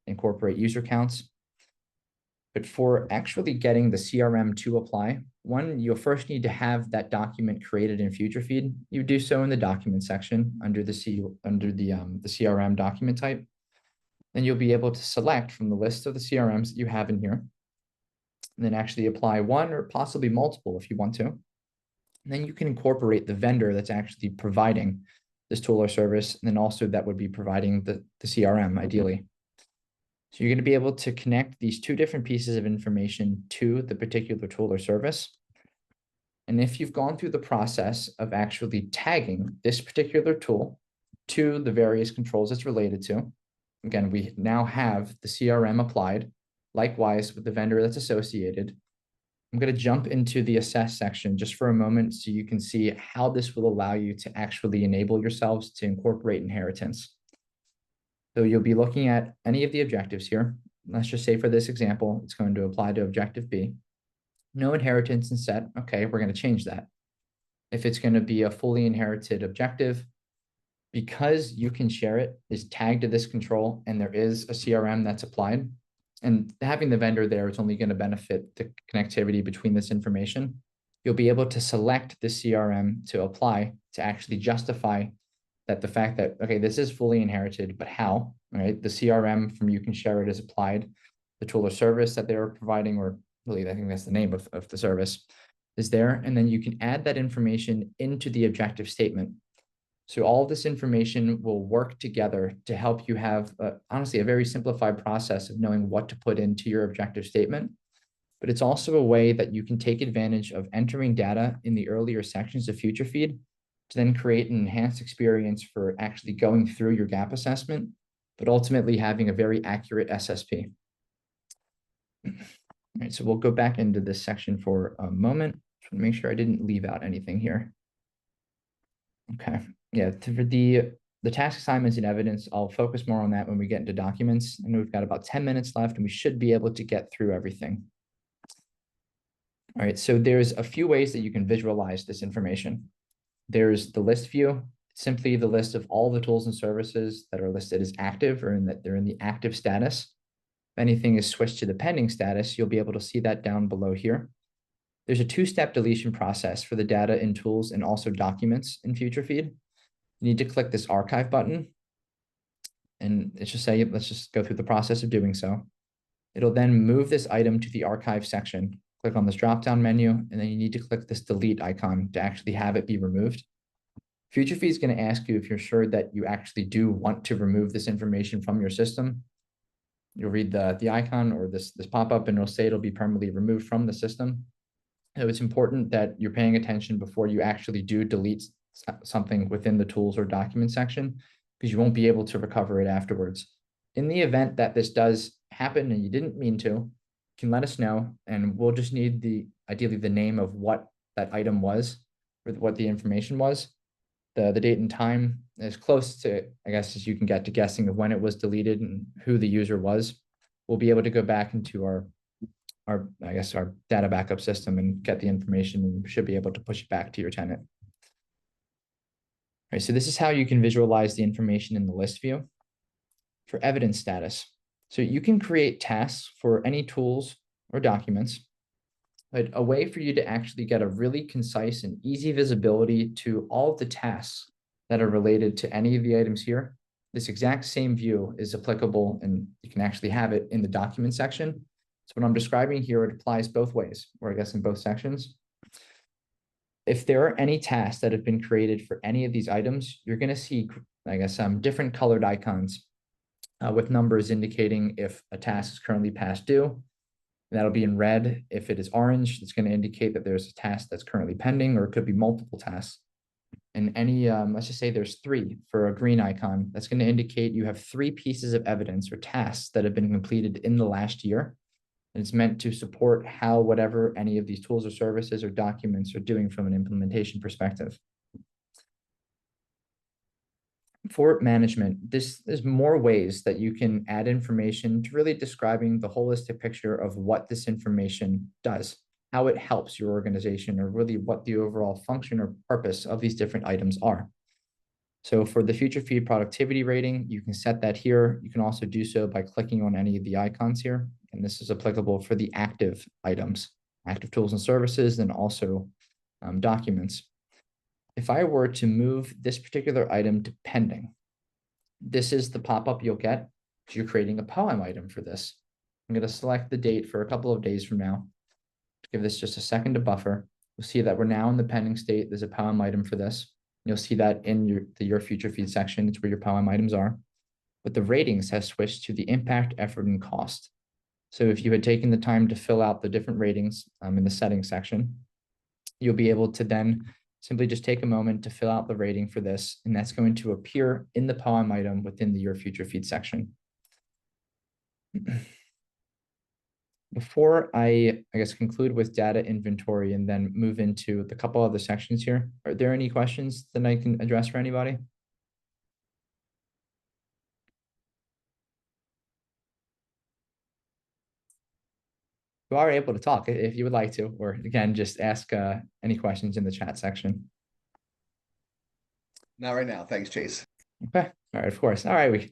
incorporate user counts. But for actually getting the CRM to apply, one, you'll first need to have that document created in FutureFeed. You do so in the document section under the CRM document type. Then you'll be able to select from the list of the CRMs that you have in here, and then actually apply one or possibly multiple if you want to. And then you can incorporate the vendor that's actually providing this tool or service, and then also that would be providing the CRM ideally. So you're going to be able to connect these two different pieces of information to the particular tool or service. And if you've gone through the process of actually tagging this particular tool to the various controls it's related to, again, we now have the CRM applied, likewise with the vendor that's associated. I'm going to jump into the assess section just for a moment so you can see how this will allow you to actually enable yourselves to incorporate inheritance. So you'll be looking at any of the objectives here. Let's just say for this example, it's going to apply to objective B. No inheritance in set. Okay, we're going to change that. If it's going to be a fully inherited objective, because you can share it is tagged to this control and there is a CRM that's applied, and having the vendor there is only going to benefit the connectivity between this information. You'll be able to select the CRM to apply to actually justify that the fact that, okay, this is fully inherited, but how, right? The CRM from You Can Share It is applied. The tool or service that they're providing, or really, I think that's the name of the service, is there. And then you can add that information into the objective statement. So all of this information will work together to help you have, honestly, a very simplified process of knowing what to put into your objective statement. But it's also a way that you can take advantage of entering data in the earlier sections of FutureFeed to then create an enhanced experience for actually going through your gap assessment, but ultimately having a very accurate SSP. All right, so we'll go back into this section for a moment. Just want to make sure I didn't leave out anything here. Okay, yeah, for the The task assignments and evidence, I'll focus more on that when we get into documents. I know we've got about 10 minutes left and we should be able to get through everything. All right, so there's a few ways that you can visualize this information. There's the list view, simply the list of all the tools and services that are listed as active or in that they're in the active status. If anything is switched to the pending status, you'll be able to see that down below here. There's a two-step deletion process for the data in tools and also documents in FutureFeed. You need to click this archive button and it's just say, let's just go through the process of doing so. It'll then move this item to the archive section. Click on this drop-down menu, and then you need to click this delete icon to actually have it be removed. FutureFeed is going to ask you if you're sure that you actually do want to remove this information from your system. You'll read the icon or this pop-up, and it'll say it'll be permanently removed from the system. So it's important that you're paying attention before you actually do delete something within the tools or document section, because you won't be able to recover it afterwards. In the event that this does happen and you didn't mean to, you can let us know, and we'll just need ideally the name of what that item was or what the information was. The date and time as close to, I guess, as you can get to guessing of when it was deleted and who the user was. We'll be able to go back into our data backup system and get the information, and should be able to push it back to your tenant. All right, so this is how you can visualize the information in the list view. For evidence status, so you can create tasks for any tools or documents, but a way for you to actually get a really concise and easy visibility to all of the tasks that are related to any of the items here. This exact same view is applicable, and you can actually have it in the document section. So what I'm describing here, it applies both ways, or I guess in both sections. If there are any tasks that have been created for any of these items, you're going to see, I guess, different colored icons with numbers indicating if a task is currently past due. And that'll be in red. If it is orange, it's going to indicate that there's a task that's currently pending, or it could be multiple tasks. And any, let's just say there's 3 for a green icon, that's going to indicate you have 3 pieces of evidence or tasks that have been completed in the last year. And it's meant to support how whatever any of these tools or services or documents are doing from an implementation perspective. For management, there's more ways that you can add information to really describing the holistic picture of what this information does, how it helps your organization, or really what the overall function or purpose of these different items are. So for the FutureFeed productivity rating, you can set that here. You can also do so by clicking on any of the icons here. And this is applicable for the active items, active tools and services, and also documents. If I were to move this particular item to pending, this is the pop-up you'll get if you're creating a poem item for this. I'm going to select the date for a couple of days from now. To give this just a second to buffer, you'll see that we're now in the pending state. There's a poem item for this. You'll see that in your FutureFeed section. It's where your poem items are. But the ratings has switched to the impact, effort, and cost. So if you had taken the time to fill out the different ratings in the settings section, you'll be able to then simply just take a moment to fill out the rating for this, and that's going to appear in the poem item within your FutureFeed section. Before I guess, conclude with data inventory and then move into the couple other sections here, are there any questions that I can address for anybody? You are able to talk if you would like to, or again, just ask any questions in the chat section. Not right now. Thanks, Chase. Okay. All right. Of course. All right. We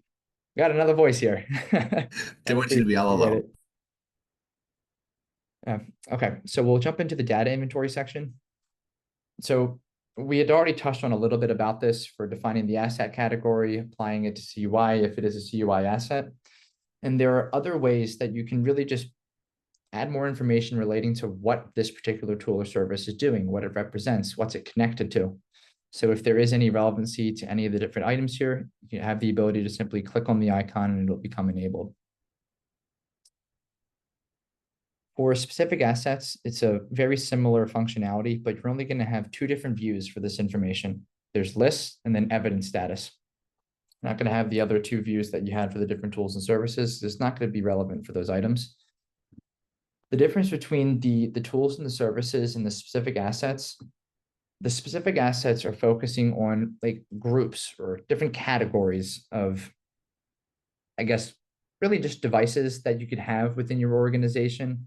got another voice here. Didn't want you to be all alone. Okay. So we'll jump into the data inventory section. So we had already touched on a little bit about this for defining the asset category, applying it to CUI if it is a CUI asset. And there are other ways that you can really just add more information relating to what this particular tool or service is doing, what it represents, what's it connected to. So if there is any relevancy to any of the different items here, you have the ability to simply click on the icon and it'll become enabled. For specific assets, it's a very similar functionality, but you're only going to have 2 different views for this information. There's lists and then evidence status. You're not going to have the other 2 views that you had for the different tools and services. It's not going to be relevant for those items. The difference between the tools and the services and the specific assets The specific assets are focusing on like groups or different categories of, I guess, really just devices that you could have within your organization,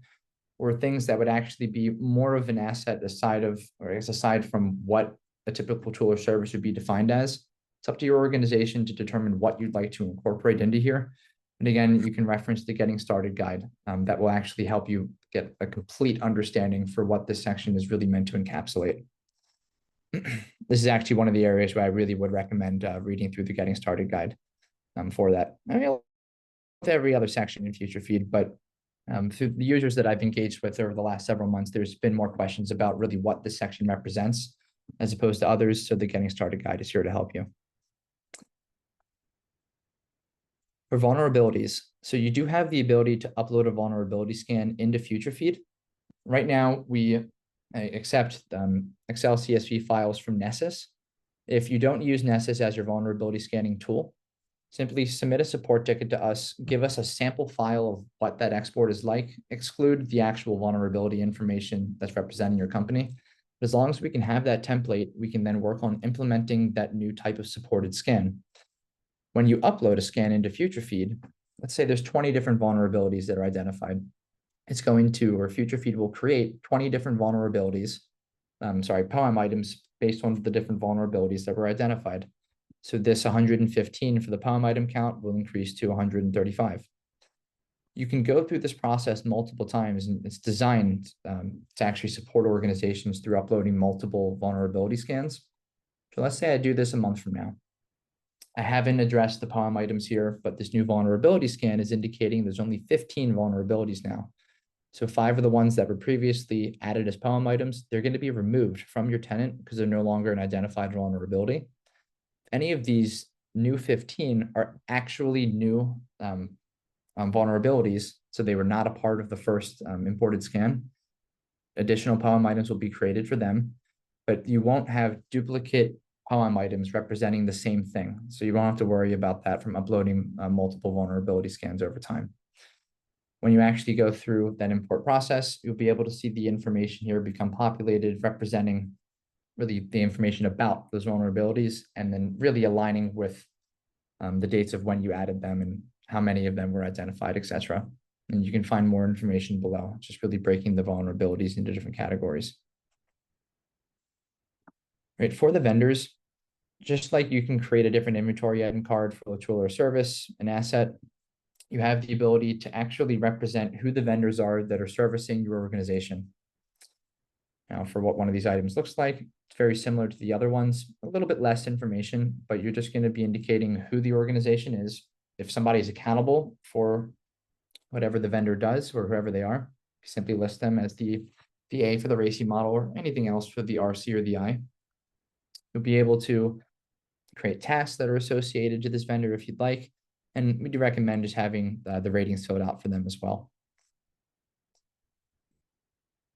or things that would actually be more of an asset aside of, or I guess aside from what a typical tool or service would be defined as. It's up to your organization to determine what you'd like to incorporate into here. And again, you can reference the Getting Started guide that will actually help you get a complete understanding for what this section is really meant to encapsulate. This is actually one of the areas where I really would recommend reading through the Getting Started guide for that. I mean, with every other section in FutureFeed, but through the users that I've engaged with over the last several months, there's been more questions about really what this section represents as opposed to others. So the Getting Started guide is here to help you. For vulnerabilities, so you do have the ability to upload a vulnerability scan into FutureFeed. Right now, we accept Excel CSV files from Nessus. If you don't use Nessus as your vulnerability scanning tool, simply submit a support ticket to us, give us a sample file of what that export is like, exclude the actual vulnerability information that's representing your company. But as long as we can have that template, we can then work on implementing that new type of supported scan. When you upload a scan into FutureFeed, let's say there's 20 different vulnerabilities that are identified. It's going to, or FutureFeed will create 20 different vulnerabilities, POEM items based on the different vulnerabilities that were identified. So this 115 for the POEM item count will increase to 135. You can go through this process multiple times, and it's designed to actually support organizations through uploading multiple vulnerability scans. So let's say I do this a month from now. I haven't addressed the POEM items here, but this new vulnerability scan is indicating there's only 15 vulnerabilities now. So 5 of the ones that were previously added as POEM items, they're going to be removed from your tenant because they're no longer an identified vulnerability. Any of these new 15 are actually new vulnerabilities, so they were not a part of the first imported scan. Additional POEM items will be created for them, but you won't have duplicate POEM items representing the same thing. So you won't have to worry about that from uploading multiple vulnerability scans over time. When you actually go through that import process, you'll be able to see the information here become populated, representing really the information about those vulnerabilities, and then really aligning with the dates of when you added them and how many of them were identified, etc. And you can find more information below, just really breaking the vulnerabilities into different categories. Right, for the vendors, just like you can create a different inventory item card for a tool or service, an asset, you have the ability to actually represent who the vendors are that are servicing your organization. Now, for what one of these items looks like, it's very similar to the other ones, a little bit less information, but you're just going to be indicating who the organization is. If somebody is accountable for whatever the vendor does or whoever they are, simply list them as the A for the RACI model or anything else for the RC or the I. You'll be able to create tasks that are associated to this vendor if you'd like, and we do recommend just having the ratings filled out for them as well.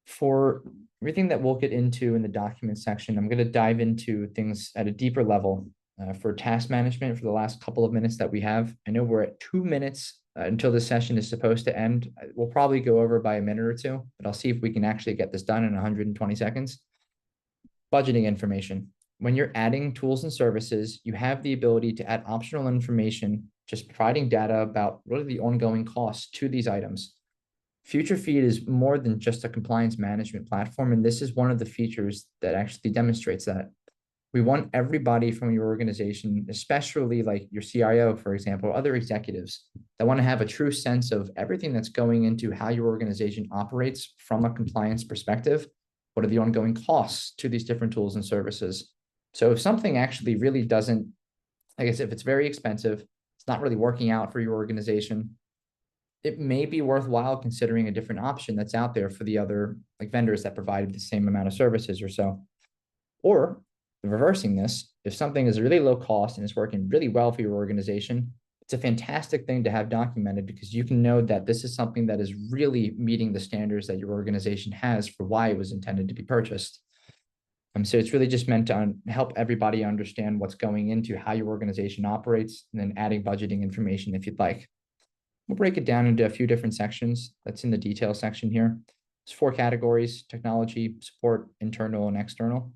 For everything that we'll get into in the document section, I'm going to dive into things at a deeper level. For task management, for the last couple of minutes that we have, I know we're at 2 minutes until this session is supposed to end. We'll probably go over by a minute or two, but I'll see if we can actually get this done in 120 seconds. Budgeting information. When you're adding tools and services, you have the ability to add optional information, just providing data about what are the ongoing costs to these items. FutureFeed is more than just a compliance management platform, and this is one of the features that actually demonstrates that. We want everybody from your organization, especially like your CIO, for example, other executives that want to have a true sense of everything that's going into how your organization operates from a compliance perspective. What are the ongoing costs to these different tools and services? So if something actually really doesn't, I guess if it's very expensive, it's not really working out for your organization, it may be worthwhile considering a different option that's out there for the other like vendors that provide the same amount of services or so. Or reversing this, if something is really low cost and is working really well for your organization, it's a fantastic thing to have documented because you can know that this is something that is really meeting the standards that your organization has for why it was intended to be purchased. So it's really just meant to help everybody understand what's going into how your organization operates, and then adding budgeting information if you'd like. We'll break it down into a few different sections. That's in the detail section here. There's 4 categories: technology, support, internal, and external.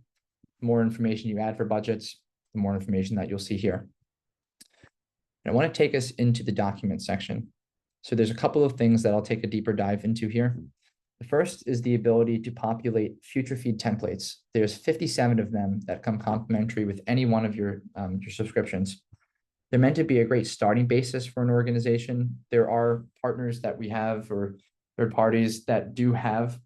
The more information you add for budgets, the more information that you'll see here. And I want to take us into the document section. So there's a couple of things that I'll take a deeper dive into here. The first is the ability to populate FutureFeed templates. There's 57 of them that come complimentary with any one of your subscriptions. They're meant to be a great starting basis for an organization. There are partners that we have or third parties that do have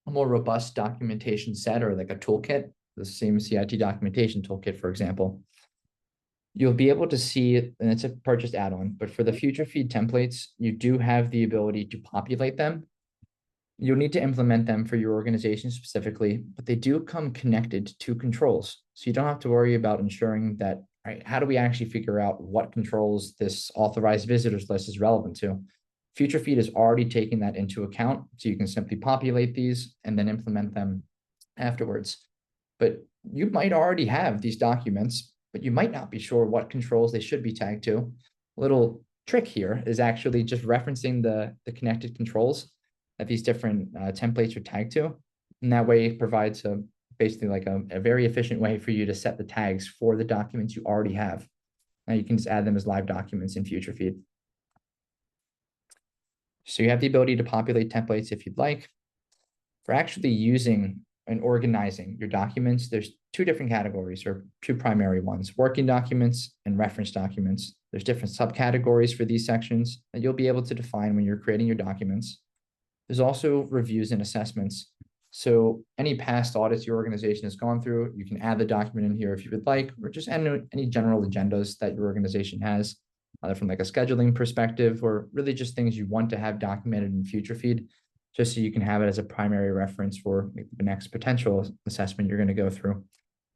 a more robust documentation set or like a toolkit, the CMMC IT documentation toolkit, for example. You'll be able to see, and it's a purchased add-on, but for the FutureFeed templates, you do have the ability to populate them. You'll need to implement them for your organization specifically, but they do come connected to controls. So you don't have to worry about ensuring that, right, how do we actually figure out what controls this authorized visitors list is relevant to? FutureFeed is already taking that into account, so you can simply populate these and then implement them afterwards. But you might already have these documents, but you might not be sure what controls they should be tagged to. A little trick here is actually just referencing the connected controls that these different templates are tagged to. And that way it provides basically like a very efficient way for you to set the tags for the documents you already have. Now you can just add them as live documents in FutureFeed. So you have the ability to populate templates if you'd like. For actually using and organizing your documents, there's two different categories or two primary ones, working documents and reference documents. There's different subcategories for these sections that you'll be able to define when you're creating your documents. There's also reviews and assessments. So any past audits your organization has gone through, you can add the document in here if you would like, or just add any general agendas that your organization has, either from like a scheduling perspective or really just things you want to have documented in FutureFeed, just so you can have it as a primary reference for the next potential assessment you're going to go through,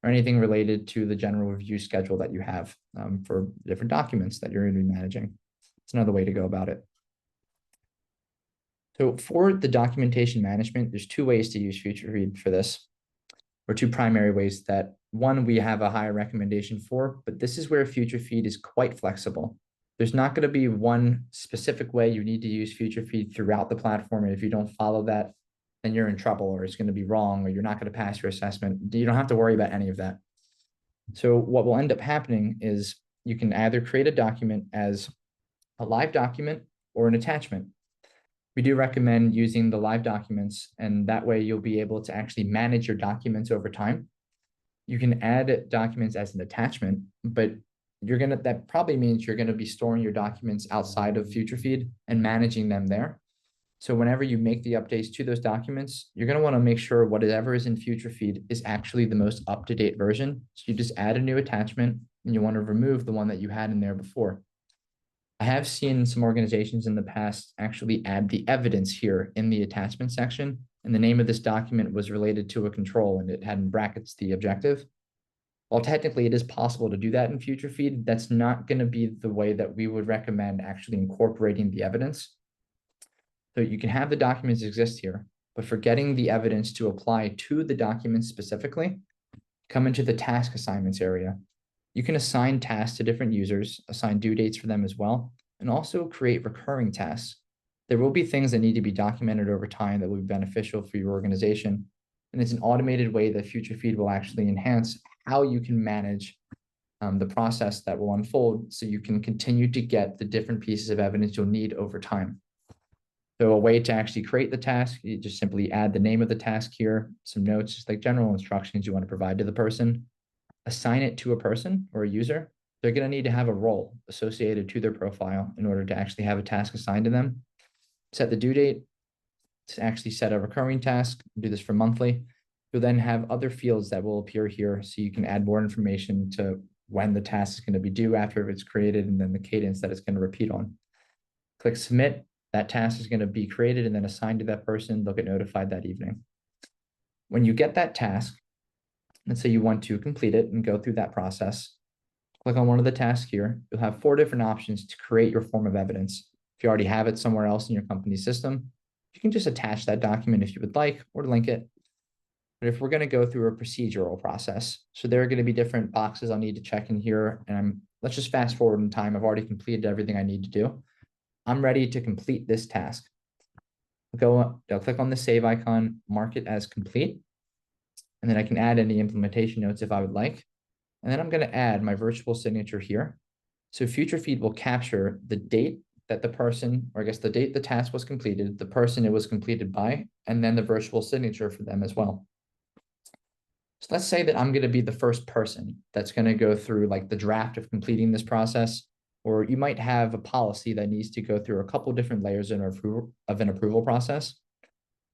or anything related to the general review schedule that you have for different documents that you're going to be managing. It's another way to go about it. So for the documentation management, there's two ways to use FutureFeed for this, or two primary ways that one we have a higher recommendation for, but this is where FutureFeed is quite flexible. There's not going to be one specific way you need to use FutureFeed throughout the platform. And if you don't follow that, then you're in trouble or it's going to be wrong or you're not going to pass your assessment. You don't have to worry about any of that. So what will end up happening is you can either create a document as a live document or an attachment. We do recommend using the live documents, and that way you'll be able to actually manage your documents over time. You can add documents as an attachment, but that probably means you're going to be storing your documents outside of FutureFeed and managing them there. So whenever you make the updates to those documents, you're going to want to make sure whatever is in FutureFeed is actually the most up-to-date version. So you just add a new attachment and you want to remove the one that you had in there before. I have seen some organizations in the past actually add the evidence here in the attachment section, and the name of this document was related to a control and it had in brackets the objective. While technically it is possible to do that in FutureFeed, that's not going to be the way that we would recommend actually incorporating the evidence. So you can have the documents exist here, but for getting the evidence to apply to the document specifically, come into the task assignments area. You can assign tasks to different users, assign due dates for them as well, and also create recurring tasks. There will be things that need to be documented over time that will be beneficial for your organization. And it's an automated way that FutureFeed will actually enhance how you can manage the process that will unfold so you can continue to get the different pieces of evidence you'll need over time. So a way to actually create the task, you just simply add the name of the task here, some notes, just like general instructions you want to provide to the person, assign it to a person or a user. They're going to need to have a role associated to their profile in order to actually have a task assigned to them. Set the due date, to actually set a recurring task, do this for monthly. You'll then have other fields that will appear here so you can add more information to when the task is going to be due after it's created and then the cadence that it's going to repeat on. Click submit. That task is going to be created and then assigned to that person. They'll get notified that evening. When you get that task, let's say you want to complete it and go through that process, click on one of the tasks here. You'll have 4 different options to create your form of evidence. If you already have it somewhere else in your company system, you can just attach that document if you would like or link it. But if we're going to go through a procedural process, so there are going to be different boxes I'll need to check in here. And let's just fast forward in time. I've already completed everything I need to do. I'm ready to complete this task. I'll click on the save icon, mark it as complete. and then I can add any implementation notes if I would like. And then I'm going to add my virtual signature here. So FutureFeed will capture the date that the person, or I guess the date the task was completed, the person it was completed by, and then the virtual signature for them as well. So let's say that I'm going to be the first person that's going to go through like the draft of completing this process, or you might have a policy that needs to go through a couple different layers of an approval process.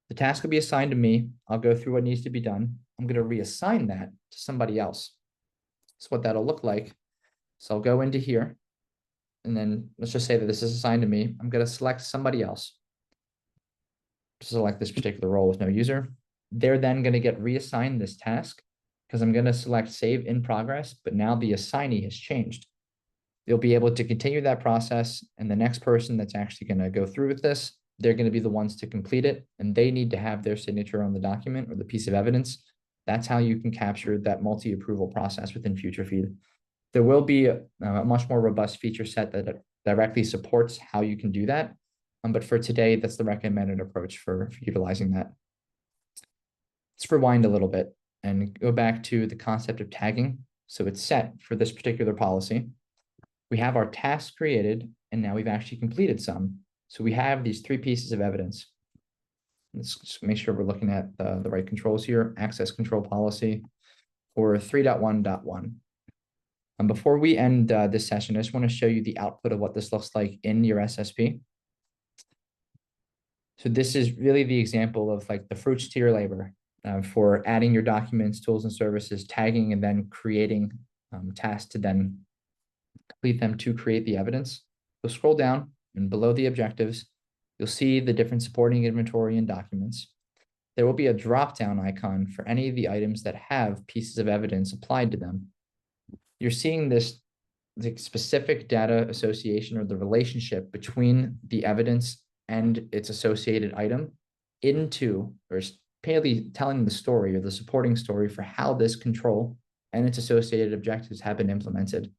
The task will be assigned to me. I'll go through what needs to be done. I'm going to reassign that to somebody else. So what that'll look like, so I'll go into here, and then let's just say that this is assigned to me. I'm going to select somebody else. Select this particular role with no user. They're then going to get reassigned this task because I'm going to select save in progress, but now the assignee has changed. They'll be able to continue that process, and the next person that's actually going to go through with this, they're going to be the ones to complete it, and they need to have their signature on the document or the piece of evidence. That's how you can capture that multi-approval process within FutureFeed. There will be a much more robust feature set that directly supports how you can do that. But for today, that's the recommended approach for utilizing that. Let's rewind a little bit and go back to the concept of tagging. So it's set for this particular policy. We have our tasks created, and now we've actually completed some. So we have these three pieces of evidence. Let's just make sure we're looking at the right controls here. Access control policy for 3.1.1. And before we end this session, I just want to show you the output of what this looks like in your SSP. So this is really the example of like the fruits to your labor for adding your documents, tools, and services, tagging, and then creating tasks to then complete them to create the evidence. You'll scroll down, and below the objectives, you'll see the different supporting inventory and documents. There will be a drop-down icon for any of the items that have pieces of evidence applied to them. You're seeing this the specific data association or the relationship between the evidence and its associated item into, or really telling the story or the supporting story for how this control and its associated objectives have been implemented.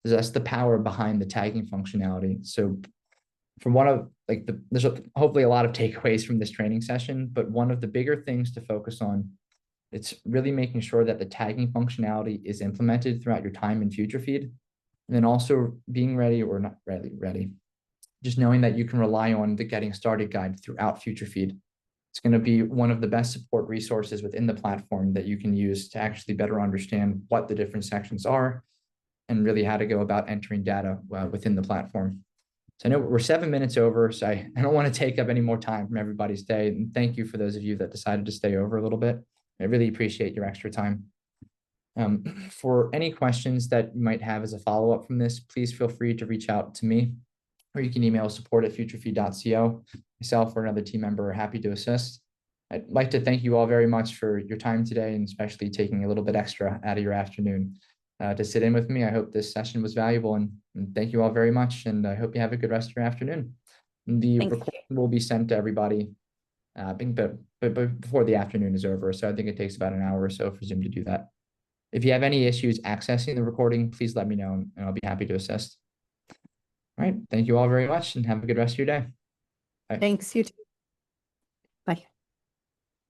That's the power behind the tagging functionality. So from one of like there's hopefully a lot of takeaways from this training session, but one of the bigger things to focus on, it's really making sure that the tagging functionality is implemented throughout your time in FutureFeed, and then also being ready or not ready. Just knowing that you can rely on the getting started guide throughout FutureFeed. It's going to be one of the best support resources within the platform that you can use to actually better understand what the different sections are and really how to go about entering data within the platform. So I know we're 7 minutes over, so I don't want to take up any more time from everybody's day. And thank you for those of you that decided to stay over a little bit. I really appreciate your extra time. For any questions that you might have as a follow-up from this, please feel free to reach out to me, or you can email support@futurefeed.co. Myself or another team member are happy to assist. I'd like to thank you all very much for your time today, and especially taking a little bit extra out of your afternoon to sit in with me. I hope this session was valuable, and thank you all very much. And I hope you have a good rest of your afternoon. The recording will be sent to everybody, but before the afternoon is over. So I think it takes about an hour or so for Zoom to do that. If you have any issues accessing the recording, please let me know, and I'll be happy to assist. All right. Thank you all very much, and have a good rest of your day. Bye. Thanks, you too.